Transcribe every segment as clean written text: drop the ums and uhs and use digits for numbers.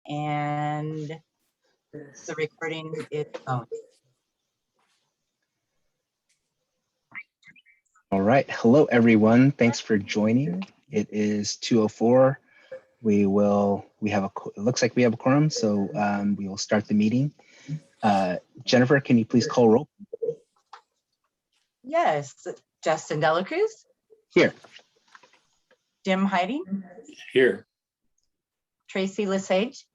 and the recording is on. All right. Hello, everyone. Thanks for joining. It is 2:04. It looks like we have a quorum, so we will start the meeting. Jennifer, can you please call roll? Yes, Justin Delacruz. Here. Jim Heidi. Here. Tracy Lesage.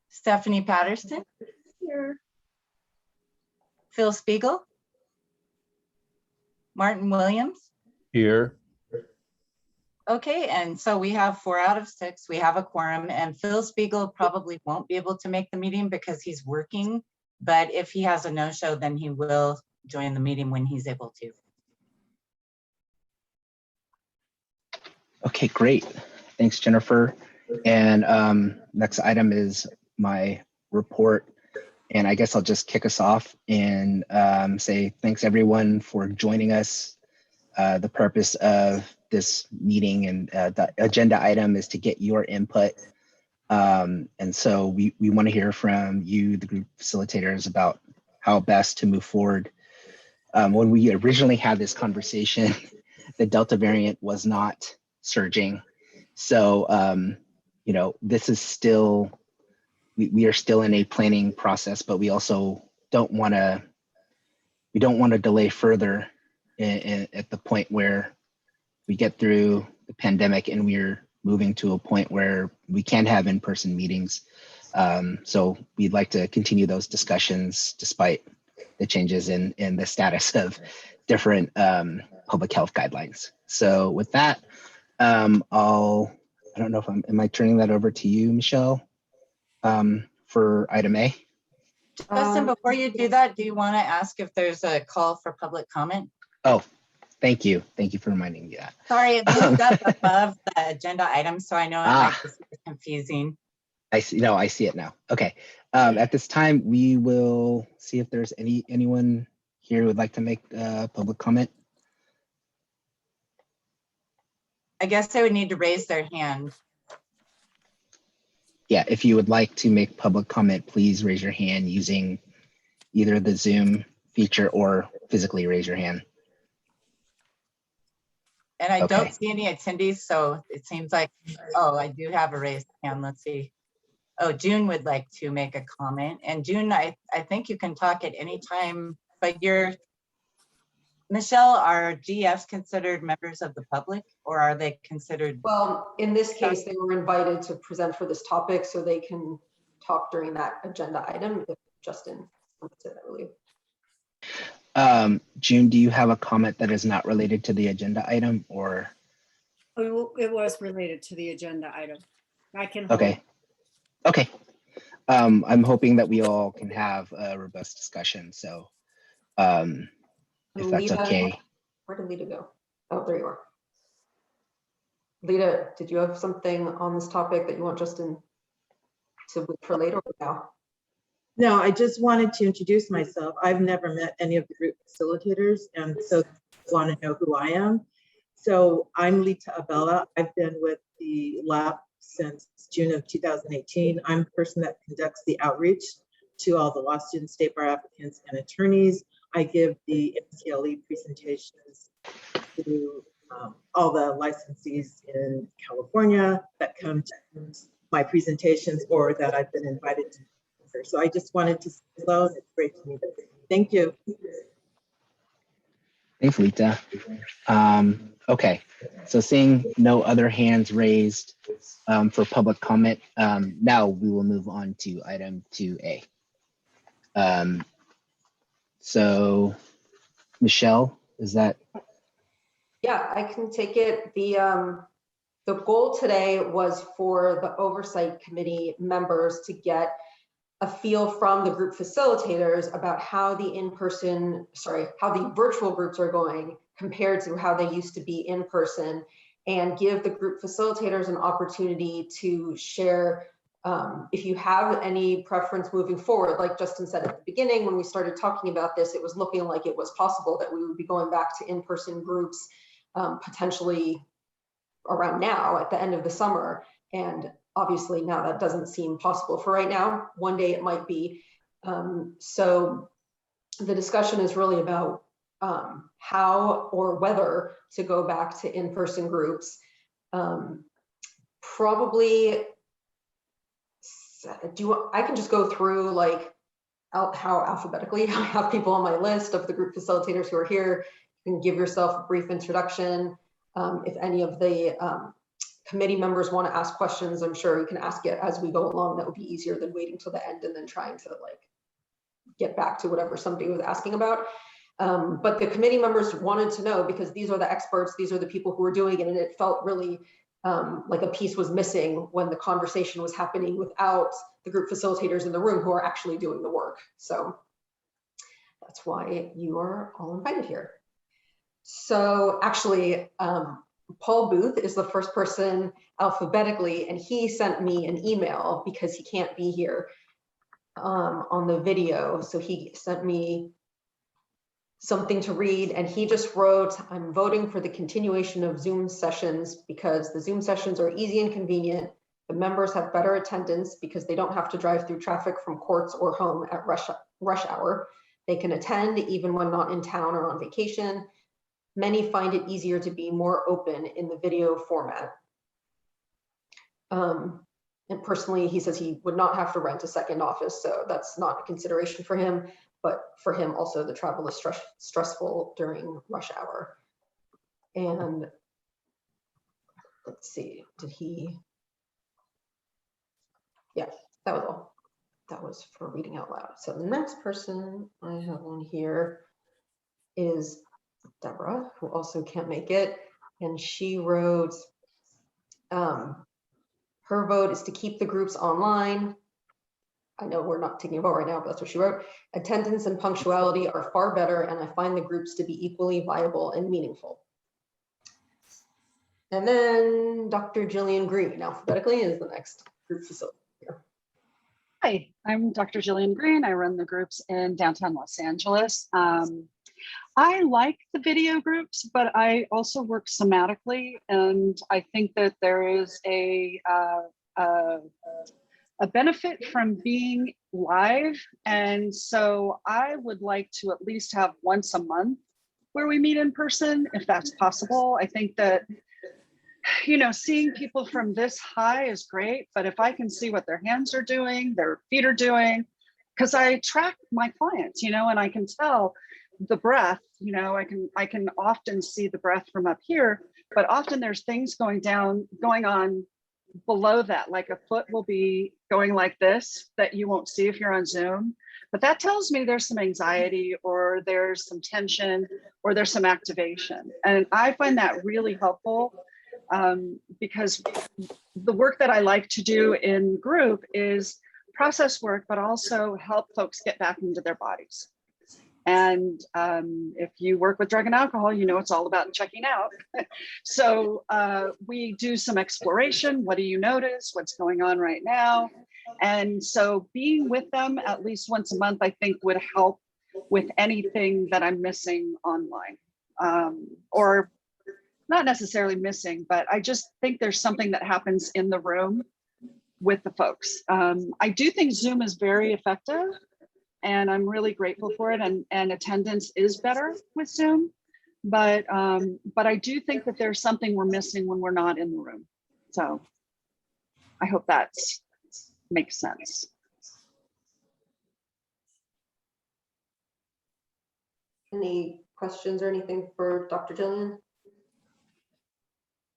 Stephanie Patterson. Here. Phil Spiegel. Martin Williams. Here. Okay, and so we have 4 out of 6. We have a quorum, and Phil Spiegel probably won't be able to make the meeting because he's working, but if he has a no-show, then he will join the meeting when he's able to. Okay, great. Thanks, Jennifer. And next item is my report. And I guess I'll just kick us off and say thanks everyone for joining us. The purpose of this meeting and the agenda item is to get your input. And so we want to hear from you, the group facilitators, about how best to move forward. When we originally had this conversation, the Delta variant was not surging. So, this is still, we are still in a planning process, but we also don't want to delay further at the point where we get through the pandemic and we're moving to a point where we can have in-person meetings. So we'd like to continue those discussions despite the changes in the status of different public health guidelines. So with that, I don't know if am I turning that over to you, Michelle, for item A? Justin, before you do that, do you want to ask if there's a call for public comment? Oh, thank you. Thank you for reminding me that. Sorry, it moved up above the agenda item, so I know it might be super confusing. I see. No, I see it now. Okay. At this time, we will see if there's anyone here who would like to make public comment. I guess they would need to raise their hand. Yeah, if you would like to make public comment, please raise your hand using either the Zoom feature or physically raise your hand. And I Okay. don't see any attendees, so it seems like, oh, I do have a raised hand. Let's see. Oh, June would like to make a comment. And June, I think you can talk at any time, but Michelle, are GFs considered members of the public, or are they considered? Well, in this case, they were invited to present for this topic, so they can talk during that agenda item if Justin wants it, I believe. June, do you have a comment that is not related to the agenda item, or? It was related to the agenda item. I can. Okay. Okay. I'm hoping that we all can have a robust discussion. So if that's Lita, okay. Where did Lita go? Oh, there you are. Lita, did you have something on this topic that you want Justin to wait for later or now? No, I just wanted to introduce myself. I've never met any of the group facilitators, and so want to know who I am. So I'm Lita Abella. I've been with the lab since June of 2018. I'm the person that conducts the outreach to all the law students, state bar applicants, and attorneys. I give the MCLE presentations to all the licensees in California that come to my presentations or that I've been invited to. So I just wanted to say hello. It's great to meet you. Thank you. Thanks, Lita. Okay, so seeing no other hands raised for public comment, now we will move on to item 2A. So Michelle, is that? Yeah, I can take it. The goal today was for the Oversight Committee members to get a feel from the group facilitators about how the virtual groups are going compared to how they used to be in person, and give the group facilitators an opportunity to share if you have any preference moving forward. Like Justin said at the beginning, when we started talking about this, it was looking like it was possible that we would be going back to in-person groups potentially around now at the end of the summer. And obviously now that doesn't seem possible for right now. One day it might be. So the discussion is really about how or whether to go back to in-person groups. Probably, I can just go through like how alphabetically I have people on my list of the group facilitators who are here. You can give yourself a brief introduction. If any of the committee members want to ask questions, I'm sure you can ask it as we go along. That would be easier than waiting till the end and then trying to like get back to whatever somebody was asking about. But the committee members wanted to know, because these are the experts, these are the people who are doing it, and it felt really like a piece was missing when the conversation was happening without the group facilitators in the room who are actually doing the work. So that's why you are all invited here. So actually, Paul Booth is the first person alphabetically, and he sent me an email because he can't be here on the video. So he sent me something to read, and he just wrote, "I'm voting for the continuation of Zoom sessions because the Zoom sessions are easy and convenient. The members have better attendance because they don't have to drive through traffic from courts or home at rush hour. They can attend even when not in town or on vacation. Many find it easier to be more open in the video format." And personally, he says he would not have to rent a second office, so that's not a consideration for him. But for him also, the travel is stressful during rush hour. And let's see, did he? Yeah, that was all. That was for reading out loud. So the next person I have on here is Deborah, who also can't make it. And she wrote, her vote is to keep the groups online. I know we're not taking a vote right now, but that's what she wrote. Attendance and punctuality are far better, and I find the groups to be equally viable and meaningful. And then Dr. Jillian Green, alphabetically, is the next group facilitator. Hi, I'm Dr. Jillian Green. I run the groups in downtown Los Angeles. I like the video groups, but I also work somatically, and I think that there is a benefit from being live. And so I would like to at least have once a month where we meet in person, if that's possible. I think that, you know, seeing people from this high is great, but if I can see what their hands are doing, their feet are doing, because I track my clients, you know, and I can tell the breath, you know, I can often see the breath from up here, but often there's things going on below that, like a foot will be going like this that you won't see if you're on Zoom. But that tells me there's some anxiety, or there's some tension, or there's some activation. And I find that really helpful because the work that I like to do in group is process work, but also help folks get back into their bodies. And if you work with drug and alcohol, you know it's all about checking out. So we do some exploration. What do you notice? What's going on right now? And so being with them at least once a month, I think would help with anything that I'm missing online. Or not necessarily missing, but I just think there's something that happens in the room with the folks. I do think Zoom is very effective, and I'm really grateful for it. And attendance is better with Zoom, but I do think that there's something we're missing when we're not in the room. So I hope that makes sense. Any questions or anything for Dr. Jillian?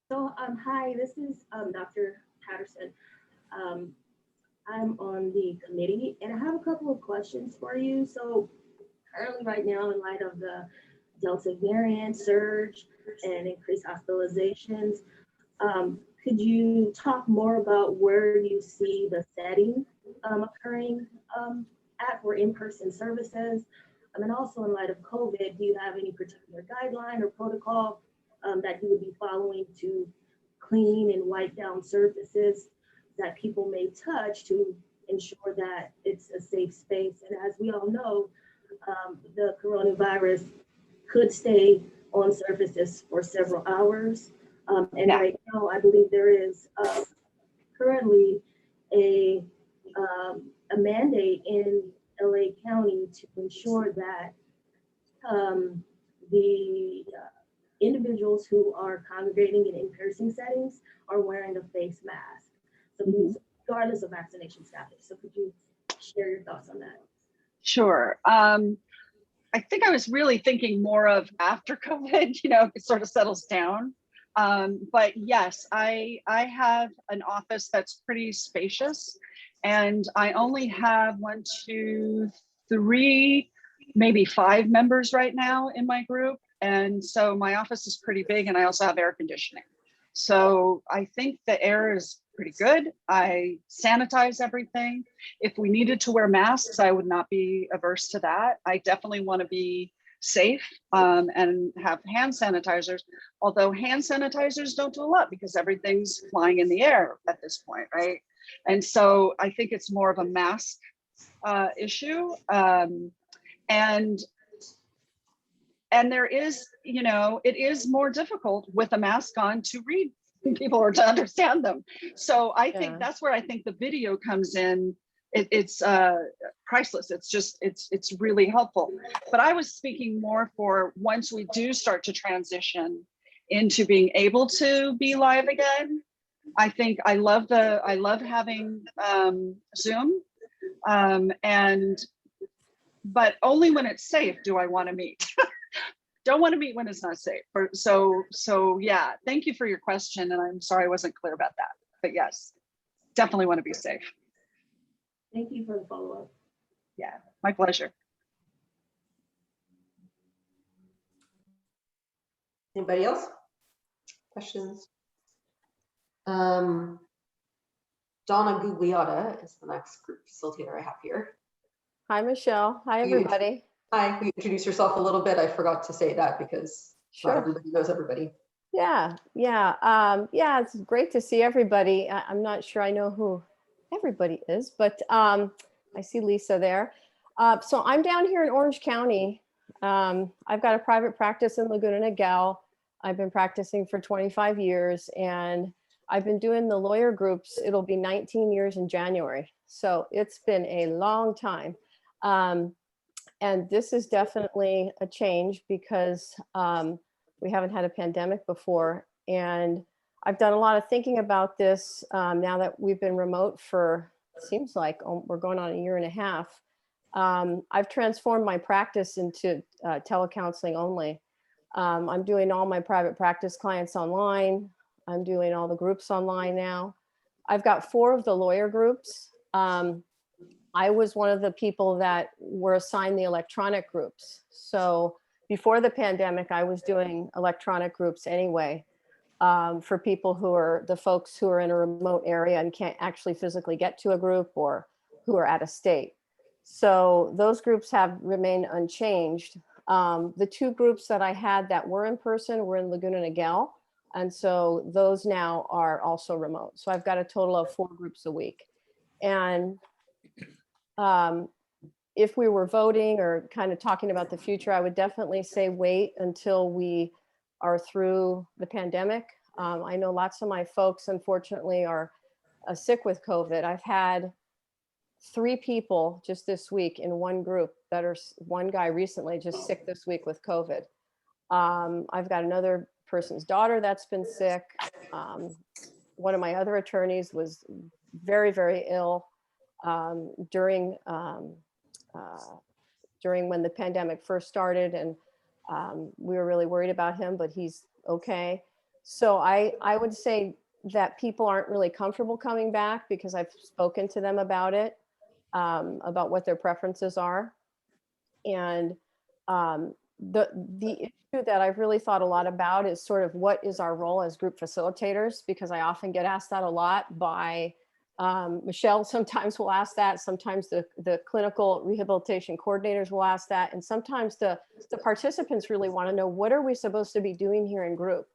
So, hi, this is Dr. Patterson. I'm on the committee, and I have a couple of questions for you. So currently right now, in light of the Delta variant surge and increased hospitalizations, could you talk more about where you see the setting occurring at for in-person services? And also in light of COVID, do you have any particular guideline or protocol that you would be following to clean and wipe down surfaces that people may touch to ensure that it's a safe space? And as we all know, the coronavirus could stay on surfaces for several hours. And right now, I believe there is currently a mandate in LA County to ensure that the individuals who are congregating in in-person settings are wearing a face mask. So regardless of vaccination status. So could you share your thoughts on that? Sure. I think I was really thinking more of after COVID, it sort of settles down. But yes, I have an office that's pretty spacious, and I only have 1, 2, 3, maybe 5 members right now in my group. And so my office is pretty big, and I also have air conditioning. So I think the air is pretty good. I sanitize everything. If we needed to wear masks, I would not be averse to that. I definitely want to be safe and have hand sanitizers, although hand sanitizers don't do a lot because everything's flying in the air at this point, right? And so I think it's more of a mask issue. And there is, it is more difficult with a mask on to read people or to understand them. So I think that's where I think the video comes in. It's priceless. It's just, it's really helpful. But I was speaking more for once we do start to transition into being able to be live again. I think I love having Zoom, but only when it's safe do I want to meet. Don't want to meet when it's not safe. So yeah, thank you for your question. And I'm sorry I wasn't clear about that, but yes, definitely want to be safe. Thank you for the follow-up. Yeah, my pleasure. Anybody else? Questions? Donna Gugliotta is the next group facilitator I have here. Hi, Michelle. Hi, everybody. Hi, will you introduce yourself a little bit? I forgot to say that because not everybody knows everybody. Yeah. It's great to see everybody. I'm not sure I know who everybody is, but I see Lisa there. So I'm down here in Orange County. I've got a private practice in Laguna Niguel. I've been practicing for 25 years, and I've been doing the lawyer groups. It'll be 19 years in January. So it's been a long time. And this is definitely a change because we haven't had a pandemic before. And I've done a lot of thinking about this now that we've been remote for, seems like we're going on 1.5 years. I've transformed my practice into telecounseling only. I'm doing all my private practice clients online. I'm doing all the groups online now. I've got 4 of the lawyer groups. I was one of the people that were assigned the electronic groups. So before the pandemic, I was doing electronic groups anyway for people who are the folks who are in a remote area and can't actually physically get to a group or who are out of state. So those groups have remained unchanged. The 2 groups that I had that were in person were in Laguna Niguel. And so those now are also remote. So I've got a total of 4 groups a week. And if we were voting or kind of talking about the future, I would definitely say wait until we are through the pandemic. I know lots of my folks, unfortunately, are sick with COVID. I've had 3 people just this week in one group that are, one guy recently just sick this week with COVID. I've got another person's daughter that's been sick. One of my other attorneys was very, very ill during when the pandemic first started, and we were really worried about him, but he's okay. So I would say that people aren't really comfortable coming back because I've spoken to them about it, about what their preferences are. And the issue that I've really thought a lot about is sort of what is our role as group facilitators, because I often get asked that a lot by Michelle. Sometimes will ask that, sometimes the clinical rehabilitation coordinators will ask that, and sometimes the participants really want to know, what are we supposed to be doing here in group?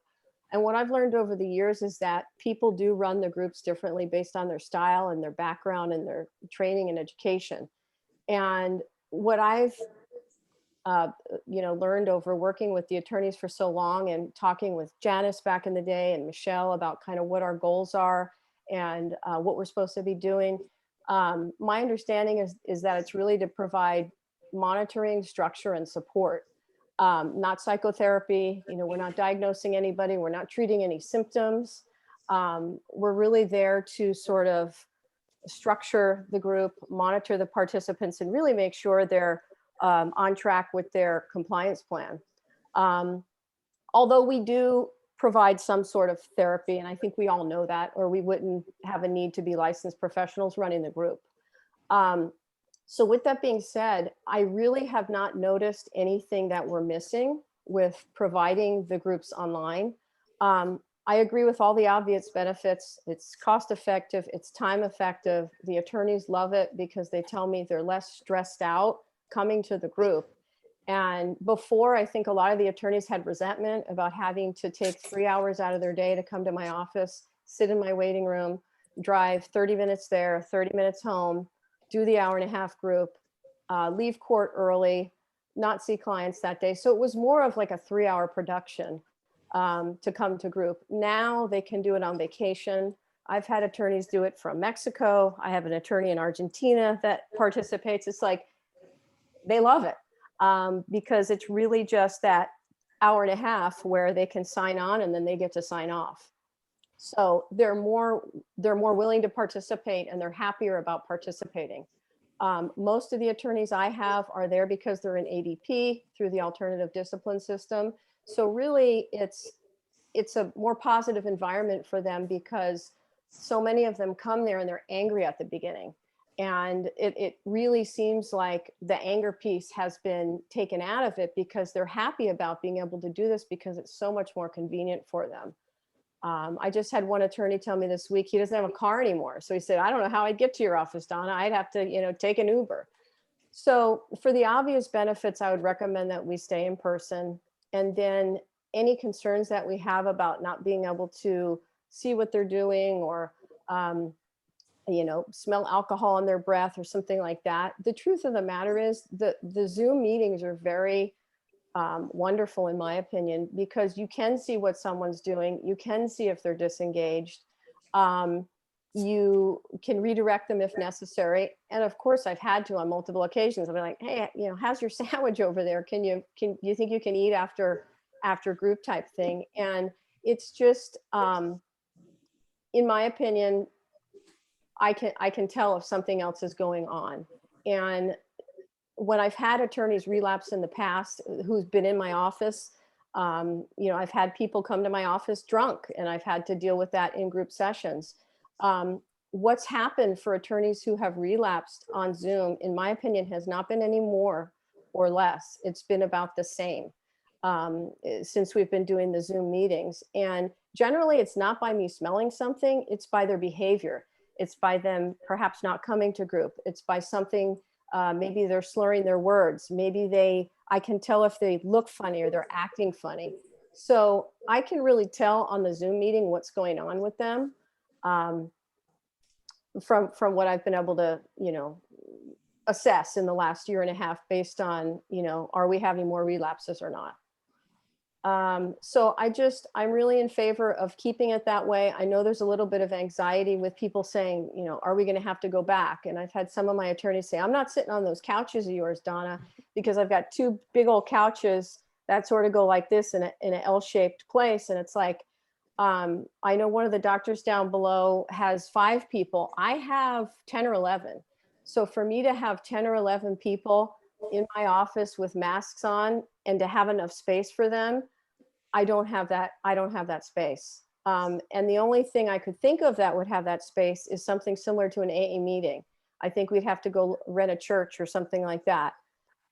And what I've learned over the years is that people do run the groups differently based on their style and their background and their training and education. And what I've learned over working with the attorneys for so long and talking with Janice back in the day and Michelle about kind of what our goals are and what we're supposed to be doing. My understanding is that it's really to provide monitoring, structure, and support, not psychotherapy. You know, we're not diagnosing anybody. We're not treating any symptoms. We're really there to sort of structure the group, monitor the participants, and really make sure they're on track with their compliance plan. Although we do provide some sort of therapy, and I think we all know that, or we wouldn't have a need to be licensed professionals running the group. So with that being said, I really have not noticed anything that we're missing with providing the groups online. I agree with all the obvious benefits. It's cost effective, it's time effective. The attorneys love it because they tell me they're less stressed out coming to the group. And before, I think a lot of the attorneys had resentment about having to take 3 hours out of their day to come to my office, sit in my waiting room, drive 30 minutes there, 30 minutes home, do the hour-and-a-half group, leave court early, not see clients that day. So it was more of like a 3-hour production to come to group. Now they can do it on vacation. I've had attorneys do it from Mexico. I have an attorney in Argentina that participates. It's like, they love it because it's really just that hour-and-a-half where they can sign on and then they get to sign off. So they're more willing to participate and they're happier about participating. Most of the attorneys I have are there because they're in ADP through the alternative discipline system. So really it's a more positive environment for them because so many of them come there and they're angry at the beginning. And it really seems like the anger piece has been taken out of it because they're happy about being able to do this because it's so much more convenient for them. I just had one attorney tell me this week, he doesn't have a car anymore. So he said, I don't know how I'd get to your office, Donna. I'd have to, take an Uber. So for the obvious benefits, I would recommend that we stay in person. And then any concerns that we have about not being able to see what they're doing or, smell alcohol in their breath or something like that. The truth of the matter is the Zoom meetings are very wonderful in my opinion, because you can see what someone's doing. You can see if they're disengaged. You can redirect them if necessary. And of course I've had to on multiple occasions. I'll be like, hey, how's your sandwich over there? Can you think you can eat after group type thing? And it's just, in my opinion, I can tell if something else is going on. And when I've had attorneys relapse in the past who's been in my office, I've had people come to my office drunk and I've had to deal with that in group sessions. What's happened for attorneys who have relapsed on Zoom, in my opinion, has not been any more or less. It's been about the same since we've been doing the Zoom meetings. And generally it's not by me smelling something, it's by their behavior. It's by them perhaps not coming to group. It's by something, maybe they're slurring their words. Maybe I can tell if they look funny or they're acting funny. So I can really tell on the Zoom meeting what's going on with them from what I've been able to, assess in the last year and a half based on, are we having more relapses or not? So I'm really in favor of keeping it that way. I know there's a little bit of anxiety with people saying, are we going to have to go back? And I've had some of my attorneys say, I'm not sitting on those couches of yours, Donna, because I've got 2 big old couches that sort of go like this in an L-shaped place. And it's like, I know one of the doctors down below has 5 people. I have 10 or 11. So for me to have 10 or 11 people in my office with masks on and to have enough space for them, I don't have that space. And the only thing I could think of that would have that space is something similar to an AA meeting. I think we'd have to go rent a church or something like that.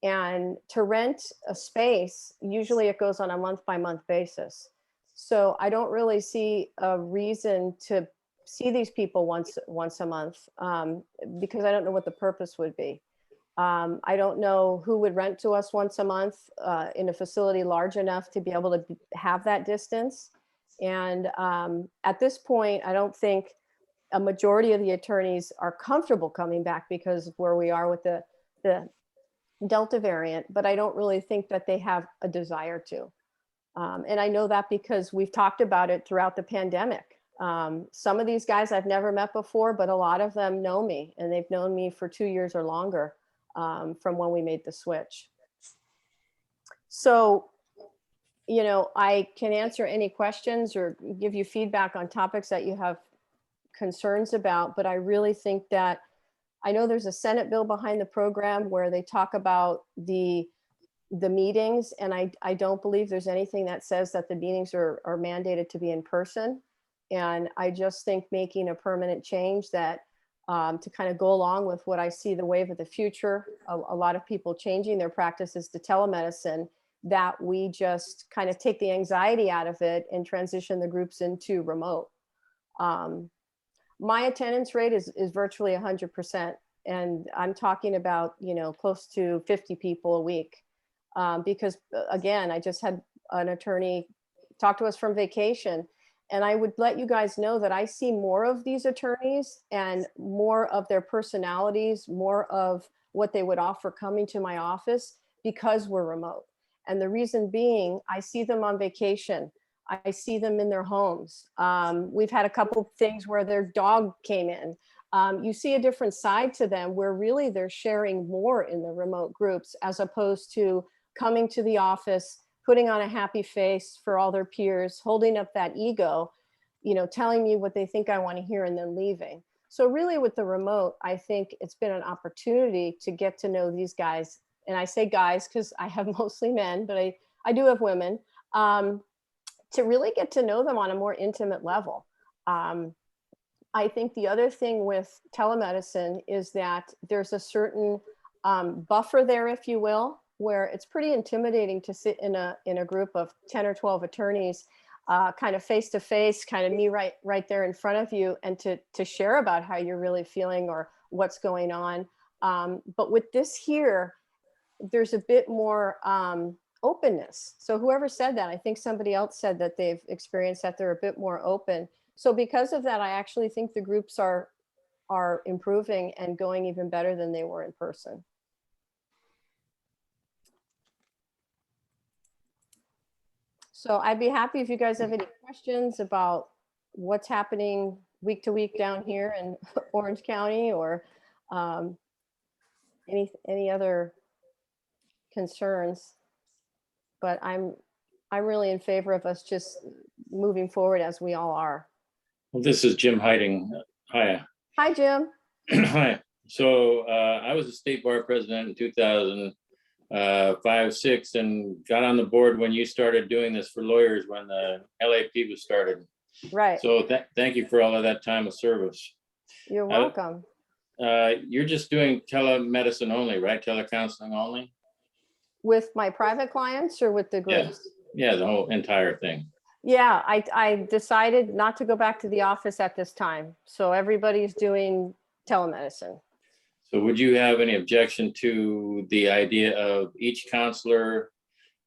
And to rent a space, usually it goes on a month-by-month basis. So I don't really see a reason to see these people once a month because I don't know what the purpose would be. I don't know who would rent to us once a month in a facility large enough to be able to have that distance. And at this point, I don't think a majority of the attorneys are comfortable coming back because of where we are with the Delta variant, but I don't really think that they have a desire to. And I know that because we've talked about it throughout the pandemic. Some of these guys I've never met before, but a lot of them know me, and they've known me for 2 years or longer from when we made the switch. So, you know, I can answer any questions or give you feedback on topics that you have concerns about, but I really think that I know there's a Senate bill behind the program where they talk about the meetings, and I don't believe there's anything that says that the meetings are mandated to be in person. And I just think making a permanent change that to kind of go along with what I see the wave of the future, a lot of people changing their practices to telemedicine, that we just kind of take the anxiety out of it and transition the groups into remote. My attendance rate is virtually 100%. And I'm talking about, you know, close to 50 people a week. Because again, I just had an attorney talk to us from vacation. And I would let you guys know that I see more of these attorneys and more of their personalities, more of what they would offer coming to my office because we're remote. And the reason being, I see them on vacation. I see them in their homes. We've had a couple of things where their dog came in. You see a different side to them where really they're sharing more in the remote groups as opposed to coming to the office, putting on a happy face for all their peers, holding up that ego, you know, telling me what they think I want to hear and then leaving. So really with the remote, I think it's been an opportunity to get to know these guys. And I say guys because I have mostly men, but I do have women, to really get to know them on a more intimate level. I think the other thing with telemedicine is that there's a certain buffer there, if you will, where it's pretty intimidating to sit in a group of 10 or 12 attorneys, kind of face to face, kind of me right there in front of you, and to share about how you're really feeling or what's going on. But with this here, there's a bit more openness. So whoever said that, I think somebody else said that they've experienced that they're a bit more open. So because of that, I actually think the groups are improving and going even better than they were in person. So I'd be happy if you guys have any questions about what's happening week to week down here in Orange County, or any other concerns. But I'm really in favor of us just moving forward as we all are. Well, this is Jim Hiding. Hi. Hi, Jim. Hi. So I was a state bar president in 2005-06 and got on the board when you started doing this for lawyers when the LAP was started. Right. So thank you for all of that time of service. You're welcome. You're just doing telemedicine only, right? Telecounseling only? With my private clients or with the groups? Yeah, the whole entire thing. Yeah, I decided not to go back to the office at this time. So everybody's doing telemedicine. So would you have any objection to the idea of each counselor,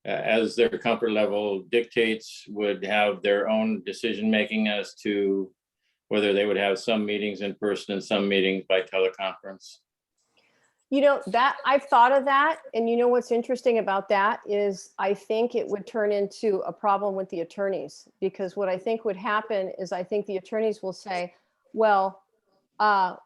as their comfort level dictates, would have their own decision-making as to whether they would have some meetings in person and some meetings by teleconference? You know, that I've thought of that. And you know, what's interesting about that is I think it would turn into a problem with the attorneys, because what I think would happen is I think the attorneys will say, well,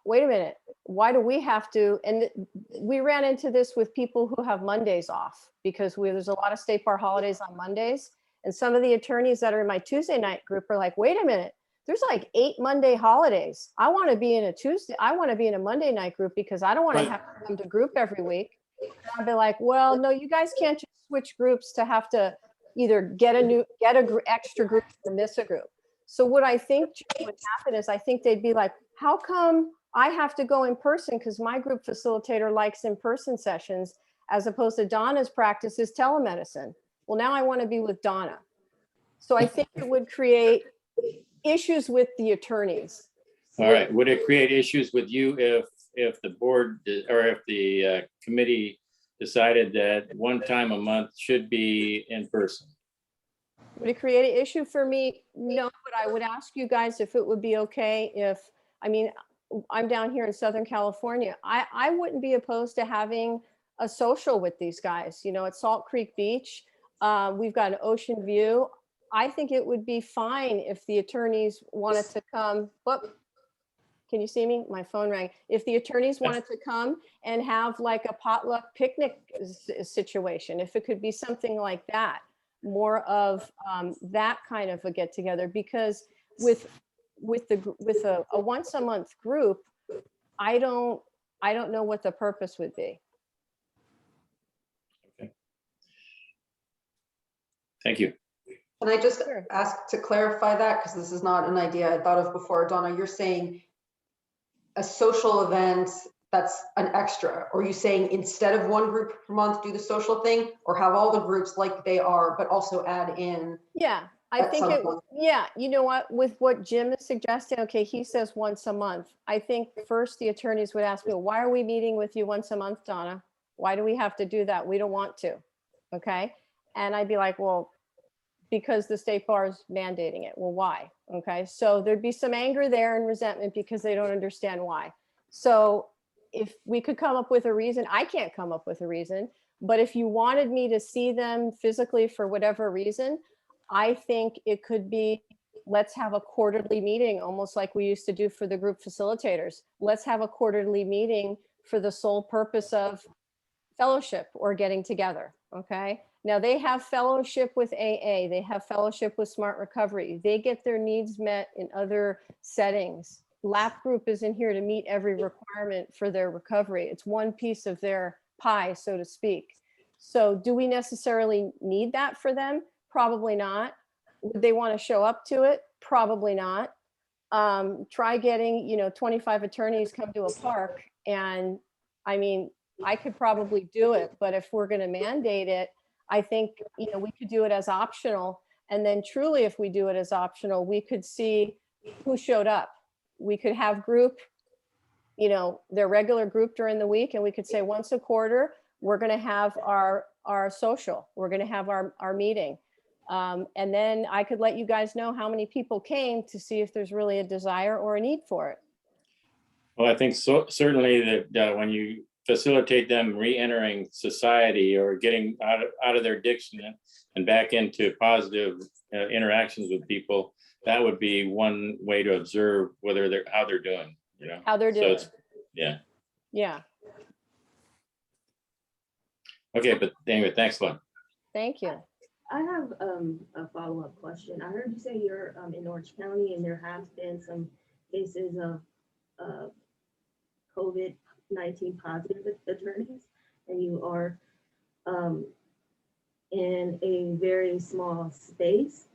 wait a minute, why do we have to? And we ran into this with people who have Mondays off, because there's a lot of state bar holidays on Mondays. And some of the attorneys that are in my Tuesday night group are like, wait a minute, there's like 8 Monday holidays. I want to be in a Tuesday. I want to be in a Monday night group because I don't want to have to come to group every week. And I'd be like, well, no, you guys can't just switch groups to have to either get a extra group or miss a group. So what I think would happen is I think they'd be like, how come I have to go in person? Because my group facilitator likes in-person sessions as opposed to Donna's practice is telemedicine. Well, now I want to be with Donna. So I think it would create issues with the attorneys. All right. Would it create issues with you if the board or if the committee decided that one time a month should be in person? Would it create an issue for me? No, but I would ask you guys if it would be okay if, I mean, I'm down here in Southern California. I wouldn't be opposed to having a social with these guys, you know, at Salt Creek Beach. We've got an ocean view. I think it would be fine if the attorneys wanted to come, whoop, can you see me? My phone rang. If the attorneys wanted to come and have like a potluck picnic situation, if it could be something like that, more of that kind of a get together, because with a once a month group, I don't know what the purpose would be. Thank you. Can I just Sure. ask to clarify that? Because this is not an idea I thought of before. Donna, you're saying a social event that's an extra, or are you saying instead of one group per month, do the social thing, or have all the groups like they are, but also add in? Yeah, I At think some it, point. yeah, you know what, with what Jim is suggesting, okay, he says once a month. I think first the attorneys would ask me, why are we meeting with you once a month, Donna? Why do we have to do that? We don't want to, okay? And I'd be like, well, because the state bar is mandating it. Well, why? Okay, so there'd be some anger there and resentment because they don't understand why. So if we could come up with a reason, I can't come up with a reason, but if you wanted me to see them physically for whatever reason, I think it could be, let's have a quarterly meeting, almost like we used to do for the group facilitators. Let's have a quarterly meeting for the sole purpose of fellowship or getting together, okay? Now they have fellowship with AA, they have fellowship with Smart Recovery. They get their needs met in other settings. LAP group is in here to meet every requirement for their recovery. It's one piece of their pie, so to speak. So do we necessarily need that for them? Probably not. Would they want to show up to it? Probably not. Try getting, 25 attorneys come to a park, and I mean, I could probably do it, but if we're going to mandate it, I think, we could do it as optional. And then truly, if we do it as optional, we could see who showed up. We could have group, their regular group during the week, and we could say once a quarter, we're going to have our social, we're going to have our meeting. And then I could let you guys know how many people came to see if there's really a desire or a need for it. Well, I think certainly that when you facilitate them re-entering society or getting out of their addiction and back into positive interactions with people, that would be one way to observe how they're doing, How they're doing. Yeah. Yeah. Okay, but anyway, thanks a lot. Thank you. I have a follow-up question. I heard you say you're in Orange County and there have been some cases of COVID-19 positive attorneys, and you are in a very small space.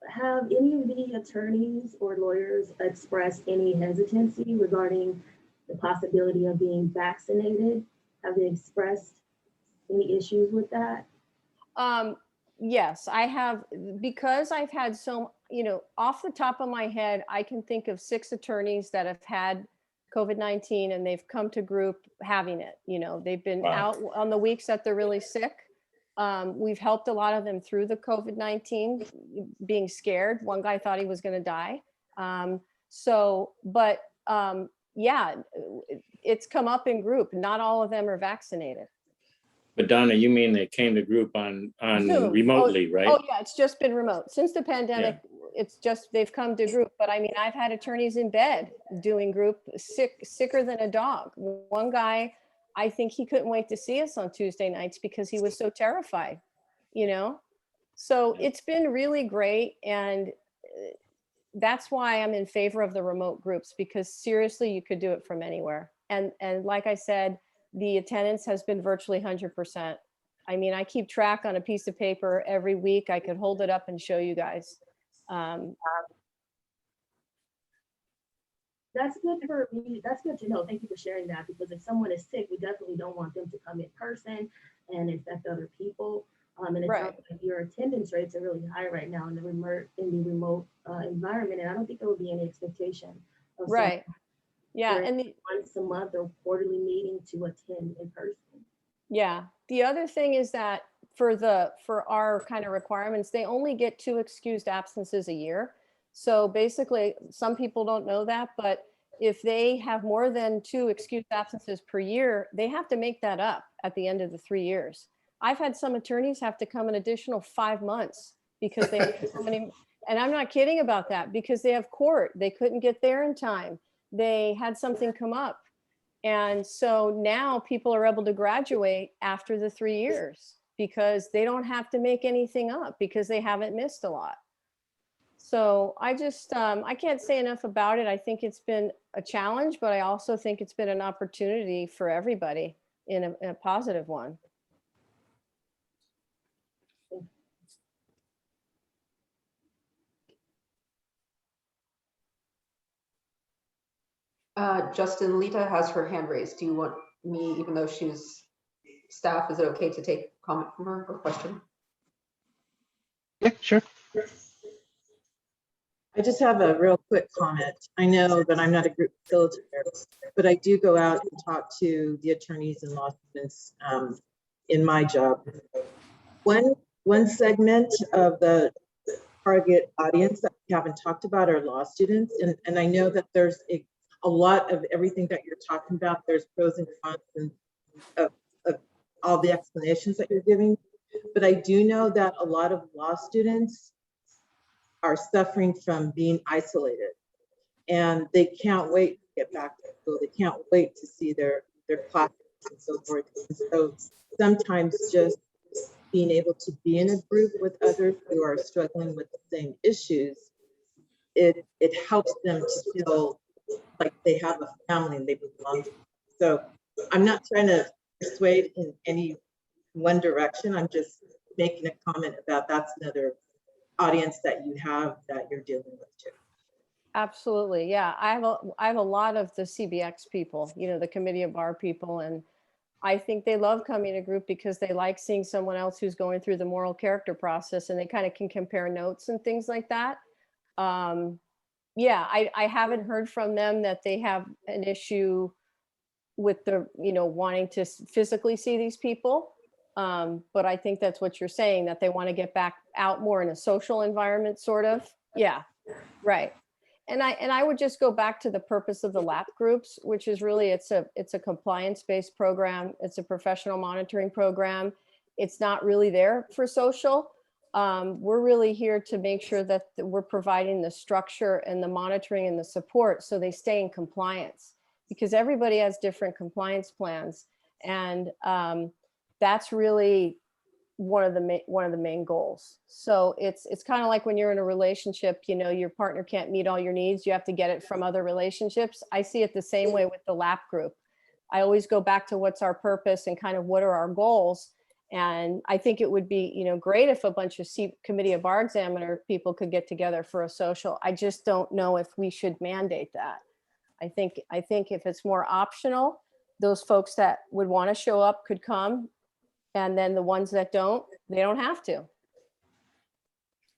Have any of the attorneys or lawyers expressed any hesitancy regarding the possibility of being vaccinated? Have they expressed any issues with that? Yes, I have, because I've had off the top of my head, I can think of 6 attorneys that have had COVID-19 and they've come to group having it. They've been Wow. out on the weeks that they're really sick. We've helped a lot of them through the COVID-19, being scared. One guy thought he was going to die. Yeah, it's come up in group. Not all of them are vaccinated. But Donna, you mean they came to group on Zoom. remotely, right? Oh yeah, it's just been remote. Since the pandemic, it's just, they've come to group. But I mean, I've had attorneys in bed doing group, sicker than a dog. One guy, I think he couldn't wait to see us on Tuesday nights because he was so terrified, So it's been really great. And that's why I'm in favor of the remote groups, because seriously, you could do it from anywhere. And like I said, the attendance has been virtually 100%. I mean, I keep track on a piece of paper every week. I could hold it up and show you guys. That's good for me. That's good to know. Thank you for sharing that, because if someone is sick, we definitely don't want them to come in person and infect other people. And it sounds like your attendance rates are really high right now in the remote environment, and I don't think there would be any expectation of right. Yeah, and once a month or quarterly meeting to attend in person. Yeah, the other thing is that for our kind of requirements, they only get 2 excused absences a year. So basically, some people don't know that, but if they have more than 2 excused absences per year, they have to make that up at the end of the 3 years. I've had some attorneys have to come an additional 5 months because they have so many, and I'm not kidding about that, because they have court. They couldn't get there in time. They had something come up. And so now people are able to graduate after the 3 years because they don't have to make anything up because they haven't missed a lot. So I just, I can't say enough about it. I think it's been a challenge, but I also think it's been an opportunity for everybody in a positive one. Justin, Lita has her hand raised. Do you want me, even though she's staff, is it okay to take comment from her or question? Yeah, sure. I just have a real quick comment. I know that I'm not a group facilitator, but I do go out and talk to the attorneys and law students in my job. One segment of the target audience that we haven't talked about are law students. And I know that there's a lot of everything that you're talking about. There's pros and cons and of all the explanations that you're giving. But I do know that a lot of law students are suffering from being isolated, and they can't wait to get back to school. They can't wait to see their classmates and so forth. And so sometimes just being able to be in a group with others who are struggling with the same issues, it helps them to feel like they have a family and they belong to. So I'm not trying to persuade in any one direction. I'm just making a comment about that's another audience that you have that you're dealing with too. Absolutely. Yeah. I have a lot of the CBX people, you know, the committee of bar people. And I think they love coming to group because they like seeing someone else who's going through the moral character process, and they kind of can compare notes and things like that. Yeah, I haven't heard from them that they have an issue with the, you know, wanting to physically see these people. But I think that's what you're saying, that they want to get back out more in a social environment, sort of. Yeah, right. And I would just go back to the purpose of the LAP groups, which is really, it's a compliance-based program. It's a professional monitoring program. It's not really there for social. We're really here to make sure that we're providing the structure and the monitoring and the support so they stay in compliance, because everybody has different compliance plans. And that's really one of the main goals. So it's kind of like when you're in a relationship, you know, your partner can't meet all your needs. You have to get it from other relationships. I see it the same way with the LAP group. I always go back to what's our purpose and kind of what are our goals. And I think it would be, you know, great if a bunch of committee of bar examiner people could get together for a social. I just don't know if we should mandate that. I think if it's more optional, those folks that would want to show up could come. And then the ones that don't, they don't have to.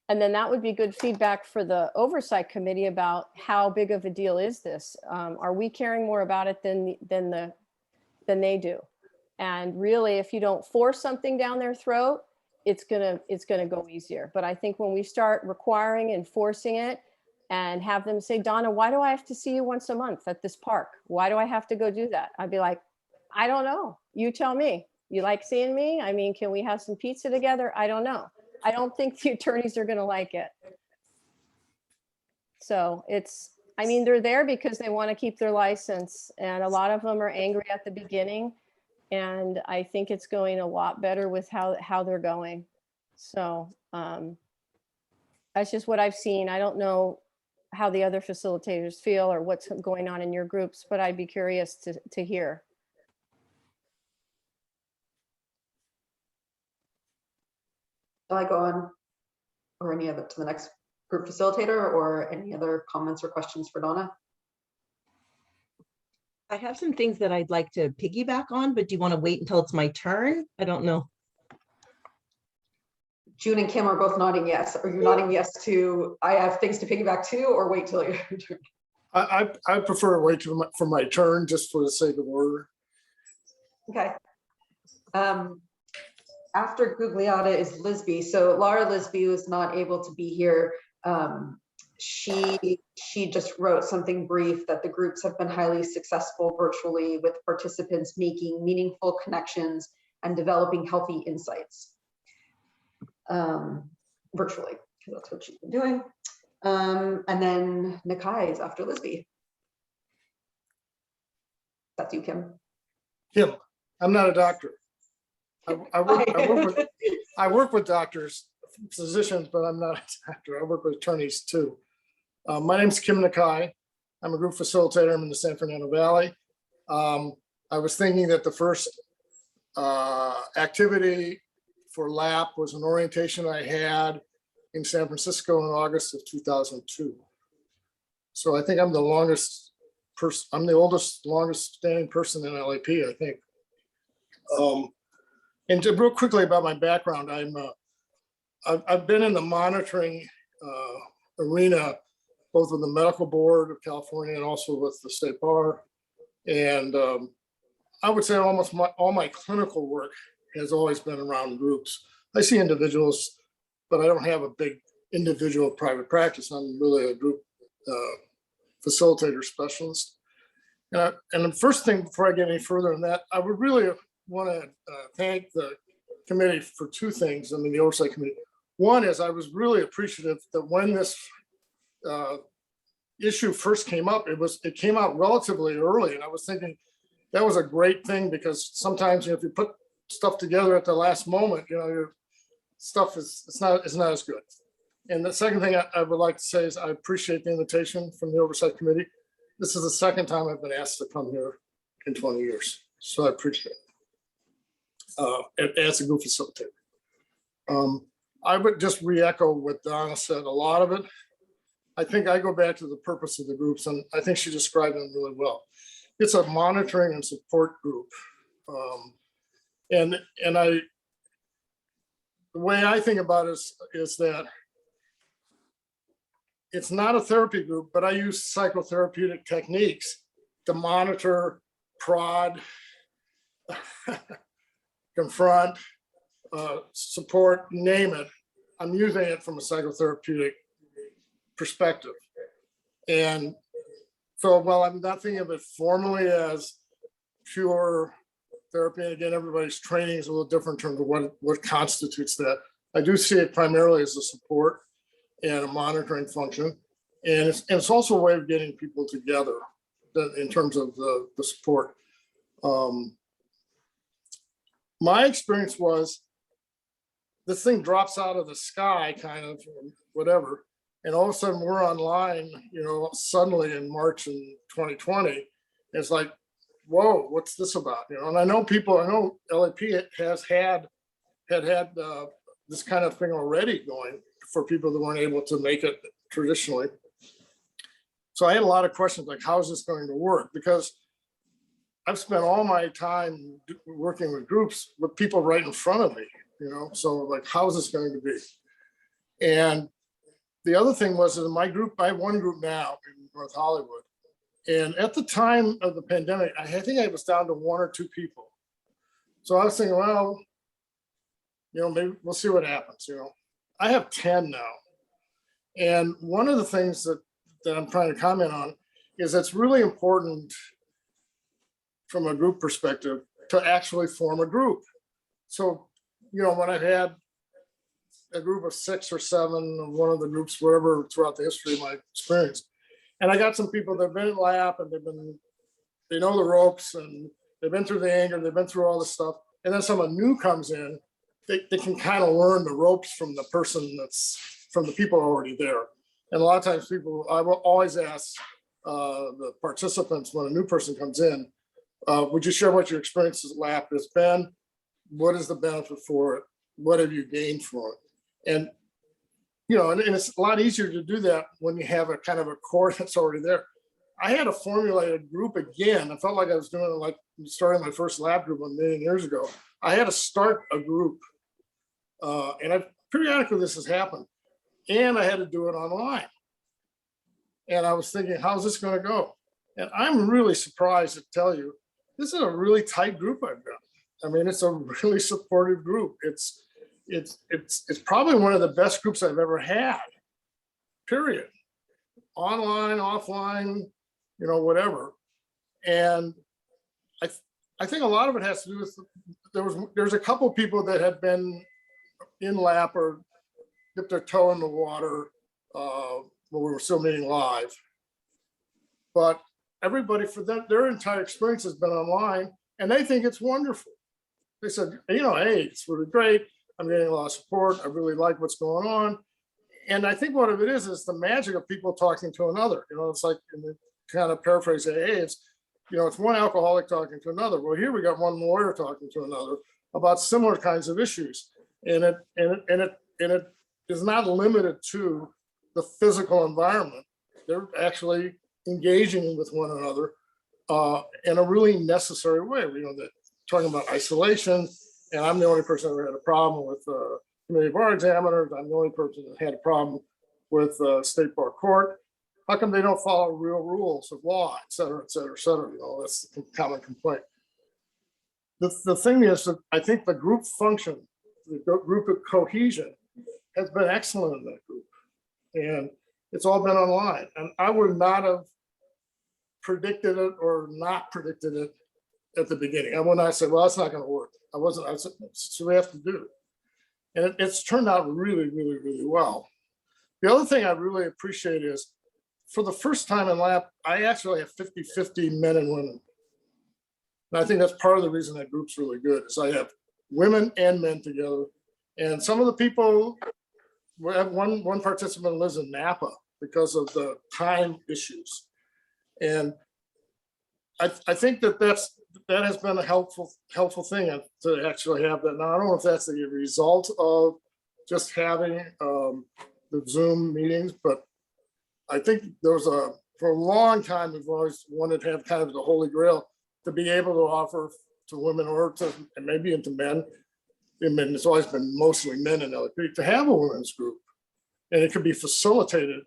And then that would be good feedback for the oversight committee about how big of a deal is this? Are we caring more about it than they do? And really, if you don't force something down their throat, it's gonna go easier. But I think when we start requiring and forcing it, and have them say, Donna, why do I have to see you once a month at this park? Why do I have to go do that? I'd be like, I don't know. You tell me. You like seeing me? I mean, can we have some pizza together? I don't know. I don't think the attorneys are going to like it. So I mean, they're there because they want to keep their license. And a lot of them are angry at the beginning. And I think it's going a lot better with how they're going. So that's just what I've seen. I don't know how the other facilitators feel or what's going on in your groups, but I'd be curious to hear. Shall I go on or any other to the next group facilitator, or any other comments or questions for Donna? I have some things that I'd like to piggyback on, but do you want to wait until it's my turn? I don't know. June and Kim are both nodding yes. Are you nodding yes to, I have things to piggyback to, or wait till your turn? I prefer to wait for my turn, just for the sake of order. Okay. After Gugliotta is Lisby. So Laura Lisby was not able to be here. She just wrote something brief that the groups have been highly successful virtually, with participants making meaningful connections and developing healthy insights. virtually, because that's what she's been doing. And then Nakai is after Lisby. That's you, Kim. Kim, I'm not a doctor. I work with doctors, physicians, but I'm not a doctor. I work with attorneys too. My name's Kim Nakai. I'm a group facilitator. I'm in the San Fernando Valley. I was thinking that the first activity for LAP was an orientation I had in San Francisco in August of 2002. So I think I'm the longest person, I'm the oldest, longest standing person in LAP, I think. And to real quickly about my background, I've been in the monitoring arena, both with the Medical Board of California and also with the State Bar. And I would say almost all my clinical work has always been around groups. I see individuals, but I don't have a big individual private practice. I'm really a group facilitator specialist. And the first thing, before I get any further on that, I would really want to thank the committee for two things. I mean, the Oversight Committee. One is I was really appreciative that when this issue first came up, it came out relatively early, and I was thinking that was a great thing, because sometimes, you know, if you put stuff together at the last moment, you know, your stuff it's not as good. And the second thing I would like to say is I appreciate the invitation from the Oversight Committee. This is the second time I've been asked to come here in 20 years, so I appreciate it as a group facilitator. I would just re-echo what Donna said. A lot of it, I think I go back to the purpose of the groups, and I think she described them really well. It's a monitoring and support group. And the way I think about it is that it's not a therapy group, but I use psychotherapeutic techniques to monitor, prod, confront, support, name it. I'm using it from a psychotherapeutic perspective. And so while I'm not thinking of it formally as pure therapy, and again, everybody's training is a little different in terms of what constitutes that, I do see it primarily as a support and a monitoring function. And it's also a way of getting people together in terms of the support. My experience was this thing drops out of the sky, kind of, whatever, and all of a sudden we're online, you know, suddenly in March in 2020. It's like, whoa, what's this about? You know, and I know LAP has had this kind of thing already going for people that weren't able to make it traditionally. So I had a lot of questions like, how is this going to work? Because I've spent all my time working with groups with people right in front of me, you know, so like, how is this going to be? And the other thing was in my group, I have one group now in North Hollywood. And at the time of the pandemic, I think I was down to 1 or 2 people. So I was thinking, well, you know, maybe we'll see what happens, you know. I have 10 now. And one of the things that I'm trying to comment on is it's really important from a group perspective to actually form a group. So, you know, when I've had a group of 6 or 7 of one of the groups, wherever throughout the history of my experience, and I got some people that have been in LAP and they know the ropes and they've been through the anger, they've been through all this stuff. And then someone new comes in, they can kind of learn the ropes from the person from the people already there. And a lot of times I will always ask the participants when a new person comes in, would you share what your experience at LAP has been? What is the benefit for it? What have you gained from it? And you know, and it's a lot easier to do that when you have a kind of a core that's already there. I had to formulate a group again. I felt like I was doing it like starting my first lab group 1 million years ago. I had to start a group. And periodically this has happened. And I had to do it online. And I was thinking, how's this going to go? And I'm really surprised to tell you, this is a really tight group I've got. I mean, it's a really supportive group. It's probably one of the best groups I've ever had, period. Online, offline, you know, whatever. And I think a lot of it has to do with, there's a couple of people that had been in LAP or dip their toe in the water when we were still meeting live. But everybody for their entire experience has been online, and they think it's wonderful. They said, you know, hey, it's really great. I'm getting a lot of support. I really like what's going on. And I think what it is the magic of people talking to another. You know, it's like, in the kind of paraphrase, hey, it's, you know, it's one alcoholic talking to another. Well, here we got one lawyer talking to another about similar kinds of issues. And it is not limited to the physical environment. They're actually engaging with one another in a really necessary way. You know, that talking about isolation, and I'm the only person who ever had a problem with committee bar examiners. I'm the only person that had a problem with state bar court. How come they don't follow real rules of law, et cetera, et cetera, et cetera? You know, that's the common complaint. The thing is that I think the group function, the group of cohesion has been excellent in that group. And it's all been online. And I would not have predicted it or not predicted it at the beginning. And when I said, well, it's not going to work, I said, so we have to do it. And it's turned out really, really, really well. The other thing I really appreciate is for the first time in LAP, I actually have 50-50 men and women. And I think that's part of the reason that group's really good is I have women and men together. And some of the people, we have one participant lives in Napa because of the time issues. And I think that has been a helpful thing to actually have that. Now, I don't know if that's the result of just having the Zoom meetings, but I think for a long time, we've always wanted to have kind of the holy grail to be able to offer to women or to, and maybe into men. I mean, it's always been mostly men in LAP to have a women's group, and it could be facilitated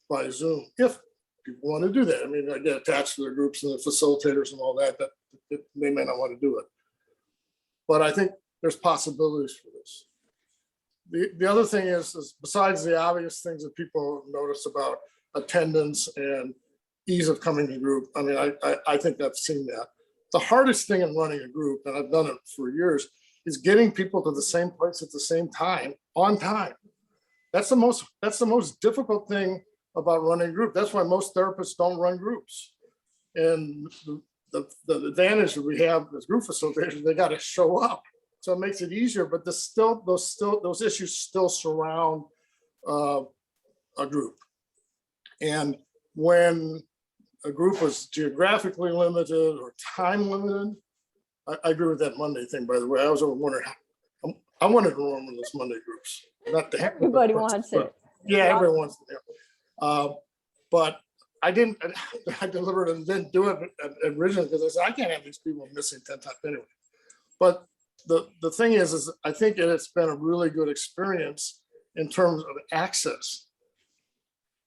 by Zoom if people want to do that. I mean, I get attached to their groups and the facilitators and all that, that they may not want to do it. But I think there's possibilities for this. The other thing is besides the obvious things that people notice about attendance and ease of coming to group, I mean, I think I've seen that. The hardest thing in running a group, and I've done it for years, is getting people to the same place at the same time, on time. That's the most difficult thing about running a group. That's why most therapists don't run groups. And the advantage that we have as group facilitators, they got to show up. So it makes it easier, but those issues still surround a group. And when a group was geographically limited or time limited, I agree with that Monday thing, by the way. I was wondering, I wanted to run one of those Monday groups. Not to Everybody wants it. Yeah, everyone wants it. Yeah. But I didn't, I delivered and didn't do it originally because I said, I can't have these people missing 10 times anyway. But the thing is I think it's been a really good experience in terms of access.